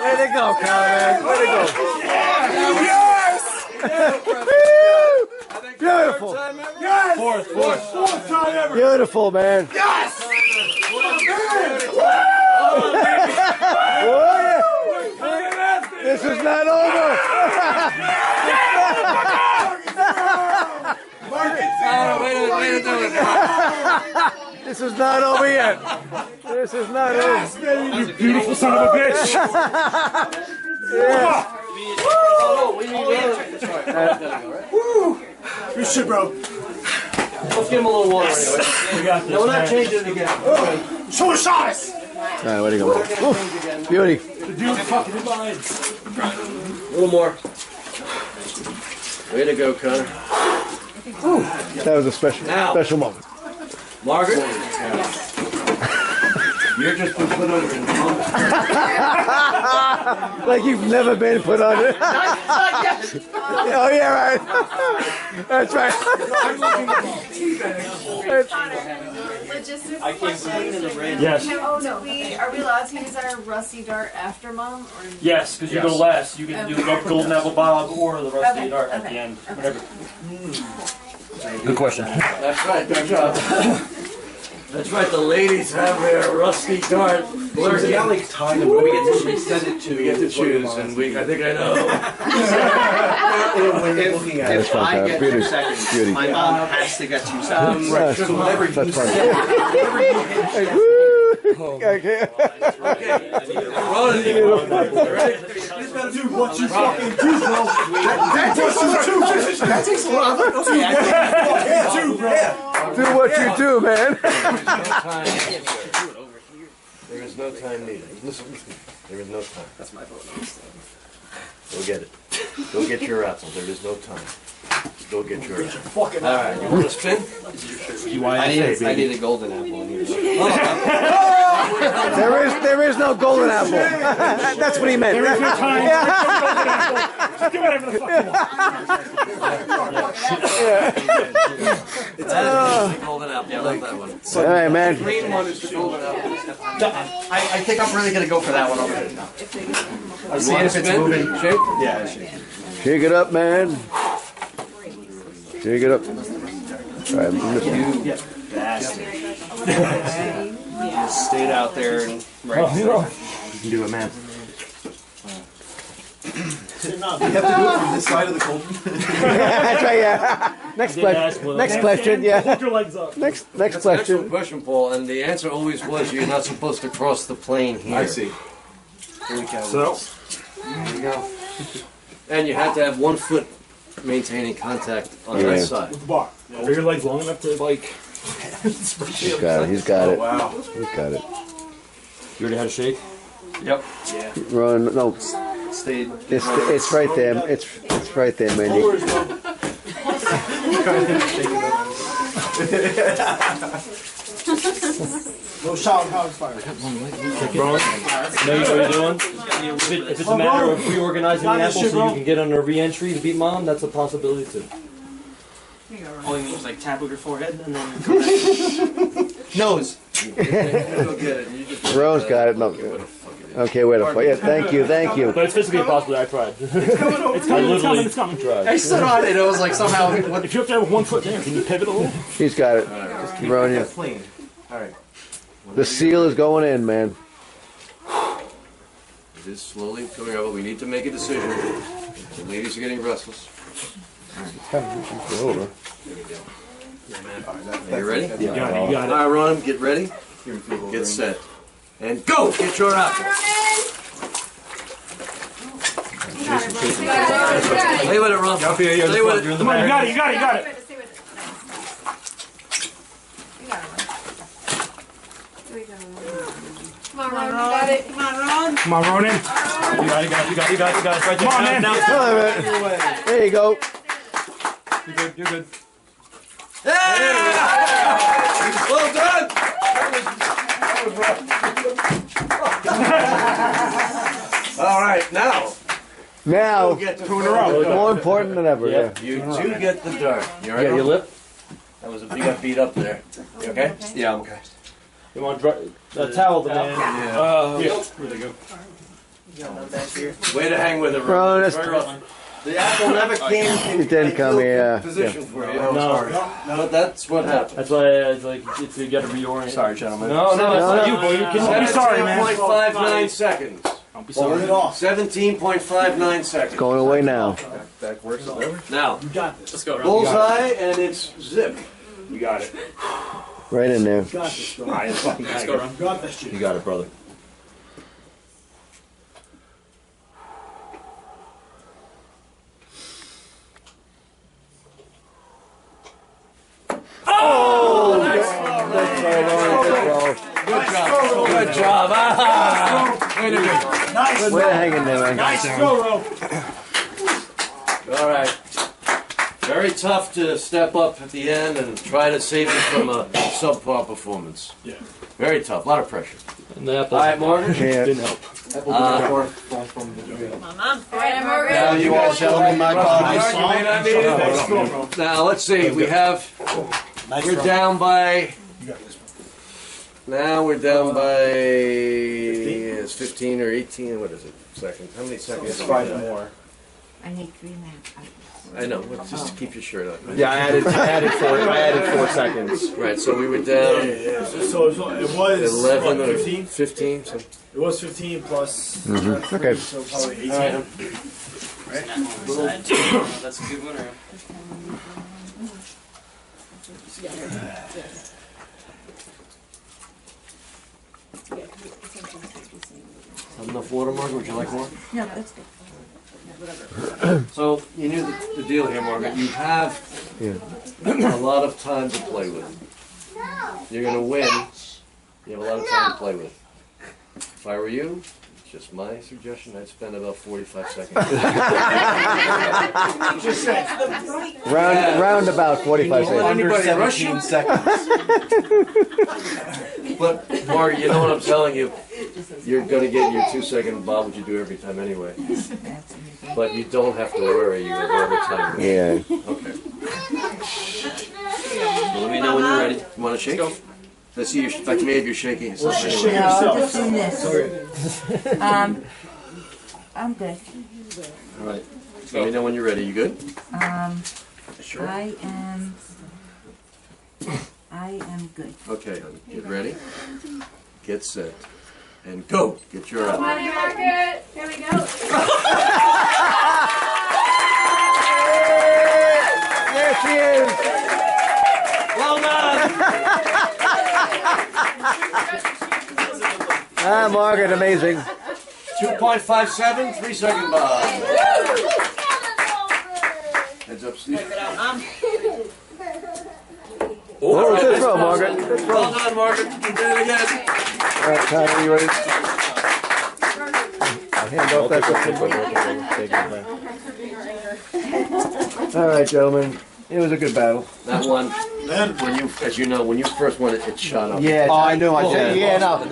Way to go, Conor. Way to go. Yes! Beautiful. Yes! Fourth. Fourth time ever! Beautiful, man. Yes! Oh, yeah. This is not over. This is not over yet. This is not over. You beautiful son of a bitch. Yes. Good shit, bro. Let's give him a little water anyway. No, we're not changing it again. Shoulder shots! All right, way to go. Oof. Beauty. A little more. Way to go, Connor. That was a special moment. Margaret, you're just been put under in Like you've never been put under. Oh, yeah, right. That's right. I can't believe it. Yes. Oh no. Are we allowed to use our rusty dart after Mom? Or Yes, because you go last. You can do the golden apple bob or the rusty dart at the end. Whatever. Good question. That's right, good job. That's right, the ladies have their rusty dart. There's a like tie them, we get to send it to. We get to choose, and I think I know. If I get 2 seconds, my mom has to get 2 seconds. Right. So whatever you say. Okay. Dude, what you fucking do, bro? That takes a lot. Do what you do, man. There is no time needed. Listen, there is no time. That's my vote. Go get it. Go get your apple. There is no time. Go get your apple. All right, you want to spin? I need a golden apple in here. There is no golden apple. That's what he meant. There is no time. Just do whatever the fuck you want. It's a golden apple. I like that one. All right, man. Green one is the golden apple. I think I'm really gonna go for that one already. I'm seeing if it's moving. Shake? Yeah, it's shaking. Shake it up, man. Shake it up. All right, You bastard. You just stayed out there and Oh, right. no. You can do it, man. You have to do it from this side of the cauldron. That's right, yeah. Next question. Next question, yeah. Hold your legs up. Next That's an excellent question. question, Paul, and the answer always was you're not supposed to cross the plane here. I see. Holy cow. So, There you go. And you have to have 1 foot maintaining contact on that side. with the bar. Are your legs long enough to like? He's got it. He's got it. Wow. He's got it. You already had a shake? Yep. Run. No, Stayed. it's right there. It's right there, man. You, No shower, house fire. Bro, know what you're doing? If it's a matter of reorganizing the apple so you can get on a re-entry to beat mom, that's a possibility too. All you need is like tap with your forehead and then. Nose. Go get it. You just Rose got it. No. Okay, wait a minute. Yeah, thank you. But it's physically impossible. I tried. It's coming. Tried. I stood on it. It was like somehow. If you have to have 1 foot there, can you pivot a little? He's got it. Ronya. Plane. All right. The seal is going in, man. It is slowly coming over. We need to make a decision. The ladies are getting restless. Over. Are you ready? You got it. All right, Ron, get ready. Get set. And go! Get your apple. Play with it, Ron. Play with it. Come on, you got it. Come on, Ron, you got it. Come on, Ron. Come on, Ronan. You got it. Right Come on, man. now. There you go. You're good. Well done! All right, now. Now, You get 2 in a row. more important than ever. Yeah. You do get the dart. You all You right? got your lip? You got beat up there. You okay? Yeah, I'm okay. You want to dry towel, the man? Here. Way to hang with it, Bro, Ron. that's- Very rough. The apple never came in It didn't come here. position for you. No. But that's what happened. That's why it's like if you got to reorient. Sorry, gentlemen. No, it's not you, boy. You can Don't be sorry, man. 17.59 seconds. Don't be sorry. 17.59 seconds. Going away now. Back works over. Now, Let's go, Ron. bullseye and it's zip. You got it. Right in there. Let's go, Ron. You got it, brother. Good job. Way to hang in there, man. All right. Very tough to step up at the end and try to save it from a subpar performance. Yeah. Very tough. A lot of pressure. And the apple All right, Morgan. Yeah. didn't help. Now, you guys, gentlemen, my apologies. Now, let's see. We have. We're down by. Now we're down by. It's 15 or 18. What is it? Seconds. How many seconds? 5 more. I need 3.5. I know, but just to keep your shirt on. Yeah, I added 4 seconds. Right, so we were down So it was 11 what, or 15? 15. So. It was 15 plus. Okay. So probably 18. All right. That's a good winner. Have enough water, Margaret? Would you like more? No, that's good. So you knew the deal here, Margaret. You have a lot of time to play with. You're going to win. You have a lot of time to play with. If I were you, just my suggestion, I'd spend about 45 seconds. Round about 45 seconds. Under 17 seconds. But Margaret, you know what I'm telling you? You're going to get your 2-second bob, which you do every time anyway. But you don't have to worry. You have all the time. Yeah. Okay. So let me know when you're ready. You want to shake? Let's see. In fact, maybe you're shaking. It's not shaking. No, I'm just doing this. I'm good. All right. So let me know when you're ready. You good? Sure. I am good. Okay, honey. Get ready. Get set. And go. Get your out. Margaret. Here we go. There she is. Well done. Ah, Margaret, amazing. 2.57, 3-second bob. Heads up, Steve. Oh, good throw, Margaret. Good throw. Well done, Margaret. You did it again. All right, Ty, are you ready? Hand off that. All right, gentlemen. It was a good battle. That one, when you, as you know, when you first won it, it shot up. Yeah. Oh, I know I did. Yeah, no.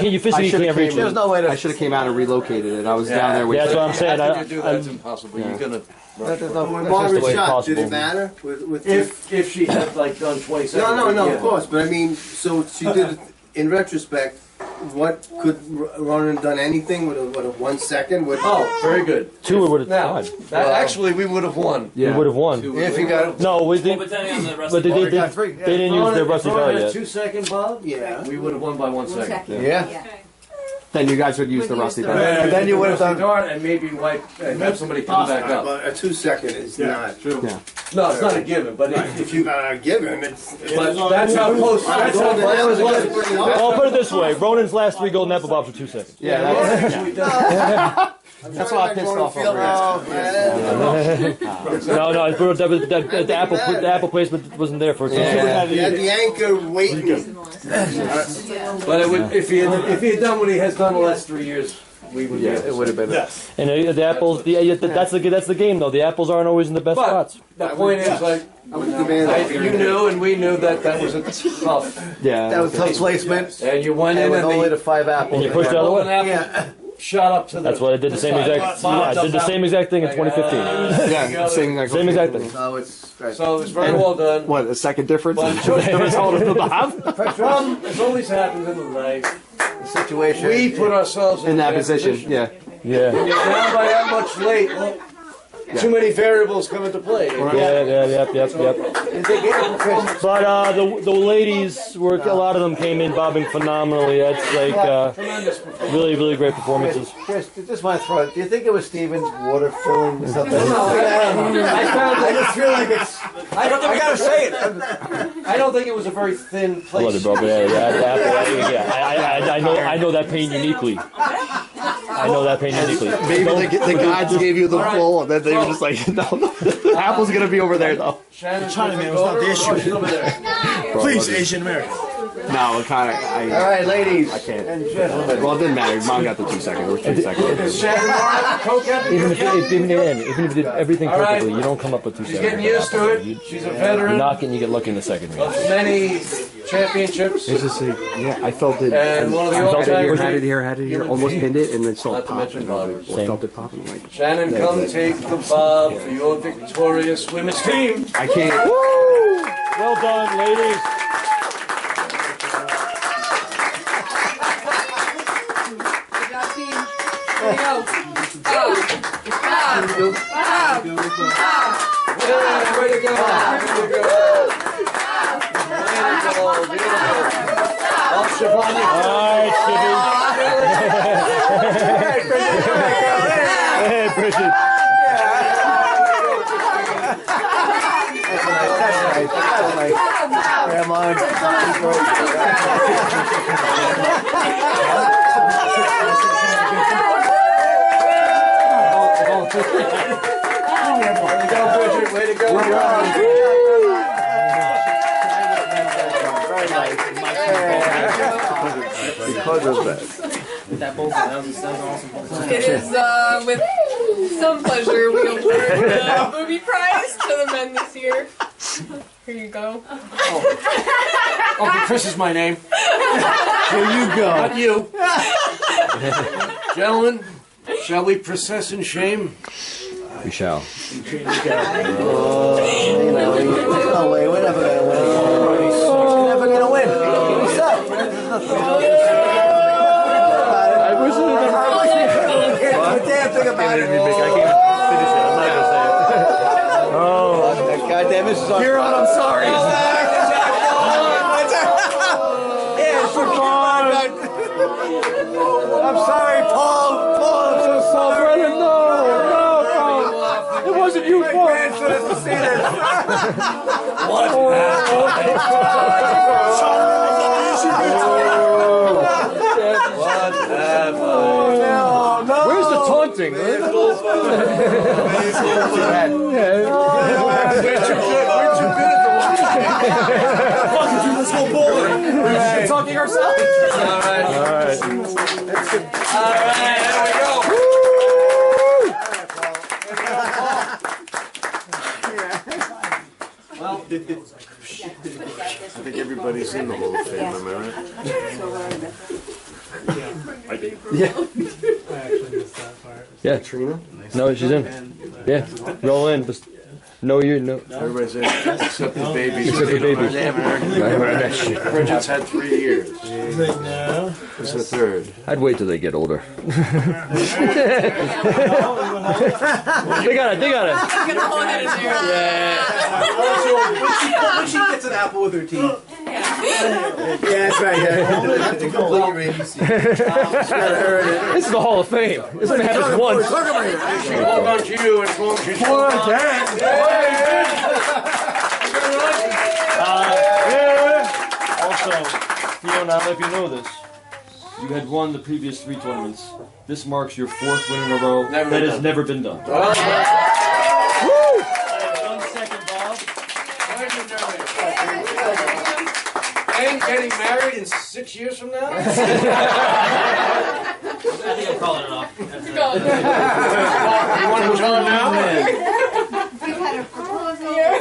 You physically can't reach There's it. no way to. I should have came out and relocated it. I was down there with Yeah, that's what I'm saying. After you do that, it's impossible. You're gonna. There's no. When That's just Margaret the way it's shot, did possible. it matter? With If she had like done 20 seconds. no, yeah. of course. But I mean, so she did it in retrospect. What could Ronan done anything with a 1 second? With Oh, very good. 2 would have Now, died. that, actually, we would have won. We would have won. If you got. No, we did. Well, but then on the rest But of the they didn't use their rusty If bell Ronan had yet. 2-second bob, Yeah. we would have won by 1 second. Yeah. Then you guys would use the rusty bell. And then you would have done. Dart and maybe wipe and have somebody come back up. But a 2-second is not True. Yeah. No, it's not a given, but if you. give him. It's But that's how close. That's how close it was. Well, I'll put it this way: Ronan's last 3 golden apple bobs were 2 seconds. Yeah, that's why I pissed off over it. No, the apple placement wasn't there for 2 seconds. You had the anchor waiting. But it would, if he had done what he has done the last 3 years, we would. Yeah, be able it to would have been. Yes. And the apples, that's the game though. The apples aren't always in the best But spots. the point is, like, you knew and we knew that was a tough. Yeah. That was tough placement. And you went And in with and only the the 5 apples. And you pushed the other golden way. apple Yeah. shot up to the. That's what I did. The same exact. I did the same exact thing in 2015. Yeah, same Same exact thing. So it's right. So it was very well done. What, a second difference? But The result of the bob? as always happens in the life, The situation. we put ourselves In that position, yeah. Yeah. When you're down by that much late, too many variables come into play. Yep. But the ladies were, a lot of them came in bobbing phenomenally. That's like really, really great performances. Chris, just want to throw it. Do you think it was Steven's water filling something? I just feel like it's. I gotta say it. I don't think it was a very thin I love place. it, bro. But I know that pain uniquely. I know that pain uniquely. Maybe the guides gave you the full, and then they were just like, no, the apple's gonna be over there, though. Chinaman was not the issue. Over there. Please, Asian American. No, it kind of. All right, ladies. I can't. And gentlemen. Well, it didn't matter. Mom got the 2 seconds. It was 3 seconds. Even if you did everything perfectly, you don't come up with 2 She's seconds. getting used to it. She's a You're veteran not getting. You get lucky in the second round. of many championships. It's just like, yeah, I felt it. And one of the I felt it here, all-time had it here, had it here, almost pinned it, and then saw Not it to pop. mention And Bobby. I felt it popping. Like, Shannon, come take the bob for your victorious women's team. I can't. Well done, ladies. Good job, team. Here we go. Hey, Bridget. Come on. Way to go, Bridget. Way to go. Because of that. It is with some pleasure we award the booby prize to the men this year. Here you go. Uncle Chris is my name. Here you go. Not you. Gentlemen, shall we process in shame? We shall. Oh, wait, we're never gonna win. We're never gonna win. What's up? I wish it was a damn thing about it. I can't finish it. I'm not gonna say it. Oh. Goddamn, this is on. You're on, I'm sorry. I'm sorry, Paul. Paul, I'm so sorry. No, Paul. It wasn't you, Paul. Man, so to see this. What No. Where's the taunting? We're too good at the one. Fucking do this whole bowling. We're talking ourselves. All right. There we go. Well, I think everybody's in the Hall of Fame, am I right? Yeah. Trina? No, she's in. Yeah. Roll in. Just no, you no. Everybody's in, except the babies. Except the babies. They haven't heard that shit. Bridget's had 3 years. This is the third. I'd wait till they get older. They got it. Yeah. When she gets an apple with her teeth. Yeah, that's right. Have to complete your ABC. This is the Hall of Fame. This only happens once. She can hold on to you as long as she's holding on. Also, Fiona, I don't know if you know this. You had won the previous 3 tournaments. This marks your 4th win in a row. That has never been done. 1 second, Bob. And getting married in 6 years from now? I think I'm calling it off. You want who's on now? We've had a proposal here.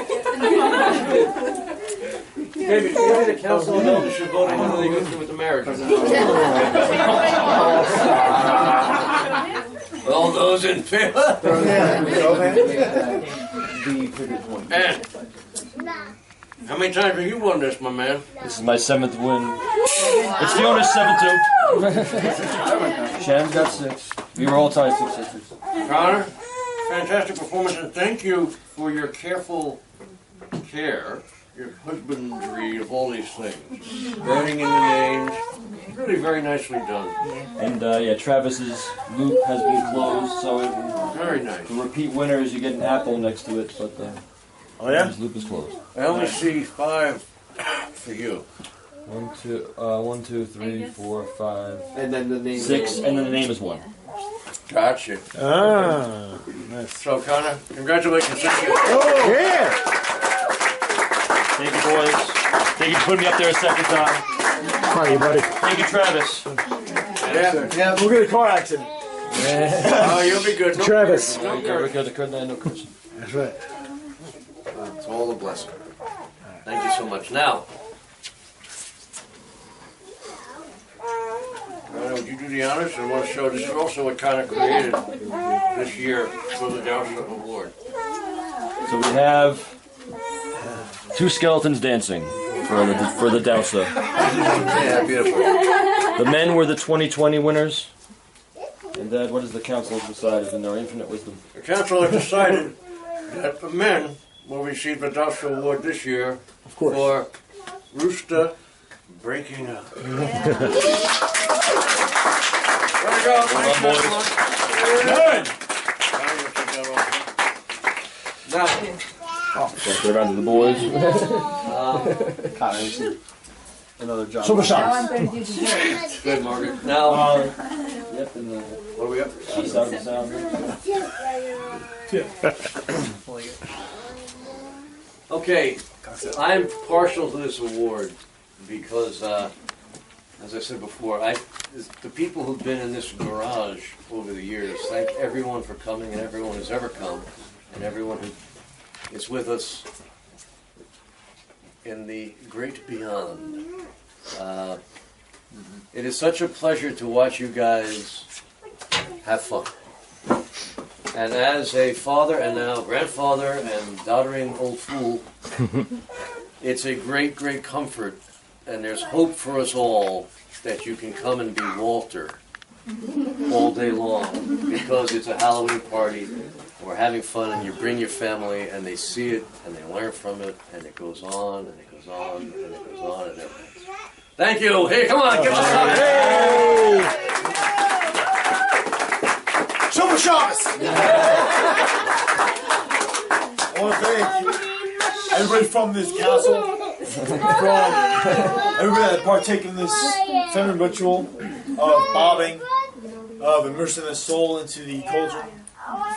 Maybe the council of elders should vote on whether they go through with the marriage. All those in favor? And how many times have you won this, my man? This is my 7th win. It's Fiona's 7th too. Shannon's got 6. We were all tied 6 sisters. Conor, fantastic performance, and thank you for your careful care, your husbandry of all these things. Writing in the names, really very nicely done. And yeah, Travis's loop has been closed, so it will, very nice. To repeat winners, you get an apple next to it, but oh yeah, his loop is closed. I only see 5 for you. 1, 2, 3, 4, 5, and then the name 6, and then the name is 1. Gotcha. Ah, nice. So Conor, congratulations. Thank you. Oh, yeah. Thank you, boys. Thank you for putting me up there a second time. How are you, buddy? Thank you, Travis. Yeah, we'll get a car accident. Oh, you'll be good. No Travis. curse. No curse. No curse. That's right. It's all a blessing. Thank you so much. Now, would you do the honors? I want to show this is also what Conor created this year for the Damhsa Award. So we have 2 skeletons dancing for the Damhsa. Yeah, beautiful. The men were the 2020 winners. And Dad, what has the council decided in their infinite wisdom? The council has decided that the men will receive the Damhsa Award this year for Rooster breaking up. Way to go, thanks, boys. Good. Now, Go around to the boys. Another job. Silver Now I'm shots. going to do dessert. good, Margaret. Now, Yep, and the what do we got? sound. Okay, I'm partial to this award because, as I said before, the people who've been in this garage over the years, thank everyone for coming and everyone who's ever come and everyone who is with us in the great beyond. It is such a pleasure to watch you guys have fun. And as a father and now grandfather and doddering old fool, it's a great, great comfort, and there's hope for us all that you can come and be Walter all day long, because it's a Halloween party, we're having fun, and you bring your family, and they see it, and they learn from it, and it goes on, and it goes on, and it goes on, and everything. Thank you. Hey, come on, give us a hand. Silver shots. I want to thank everybody from this castle, from everybody that partaken in this feminine ritual of bobbing, of immersing their soul into the cauldron,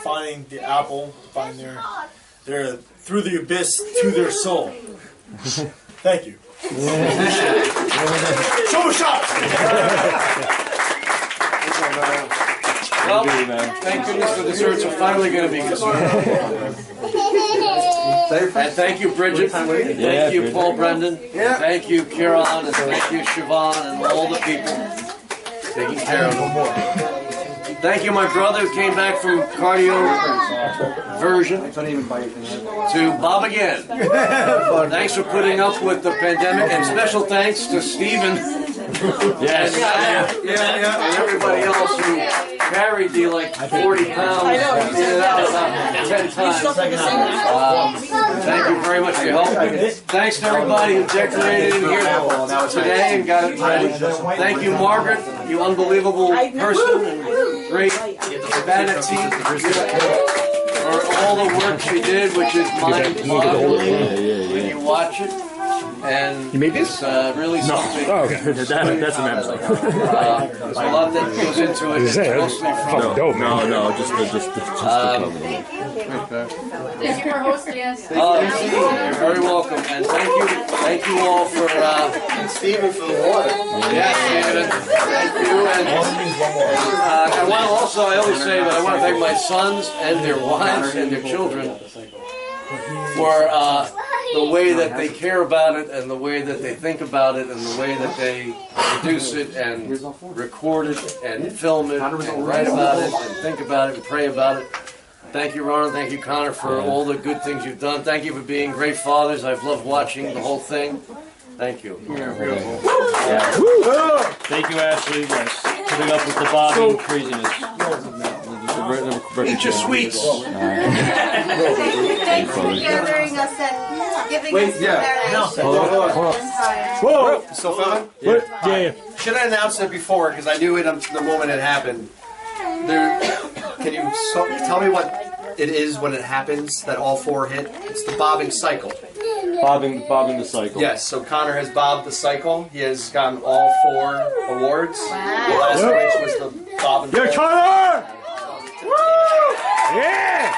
finding the apple, finding their through the abyss to their soul. Thank you. Silver shots. Well, thank goodness the desserts are finally going to be good. And thank you, Bridget. Thank you, Paul Brendan. Thank you, Kieran. And thank you, Siobhan, and all the people taking care of them. Thank you, my brother who came back from cardio version to Bobbing Hen. Thanks for putting up with the pandemic, and special thanks to Stephen and everybody else who carried the 40 pounds in and out about 10 times. Thank you very much for your help. Thanks to everybody who decorated in here today and got it ready. Thank you, Margaret, you unbelievable person and great vanity, for all the work she did, which is mind-boggling when you watch it. And you made this? It's really something. Oh, okay. That's an there's a lot that goes into it. It's mostly from No, just Thank you for hosting us. you're very welcome, and thank you all for and Stephen for the water. Yeah, Stephen, thank you. And I want to also, I always say that I want to thank my sons and their wives and their children for the way that they care about it, and the way that they think about it, and the way that they produce it, and record it, and film it, and write about it, and think about it, and pray about it. Thank you, Ronan. Thank you, Connor, for all the good things you've done. Thank you for being great fathers. I've loved watching the whole thing. Thank you. Thank you, Ashley. Yes. Putting up with the bobbing craziness. Eat your sweets. Thanks for gathering us and giving us Whoa! So fun? Yeah. Should I announce it before? Because I knew it the moment it happened. Can you tell me what it is when it happens that all four hit? It's the bobbing cycle. Bobbing the cycle. Yes, so Connor has bobbed the cycle. He has gotten all 4 awards. Wow. The last of which was the bobbing. Yeah, Connor! Woo! Yeah!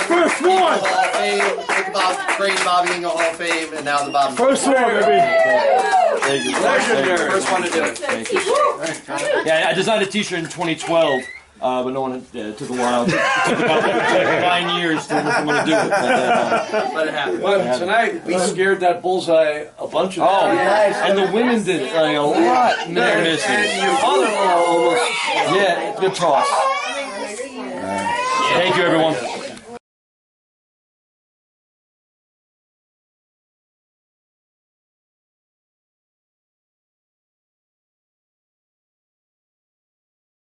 First one! Hall of Fame. Think about Crane Bobbing Hall of Fame, and now the bobbing. First one, baby! Thank you. Legendary. First one to do it. Thank you. Yeah, I designed a t-shirt in 2012. But no one, it took a while. It took about 9 years to want to do it. Let it happen. Well, tonight we scared that bullseye a bunch of times. And the women did a lot. And your father-in-law almost. Yeah, good toss.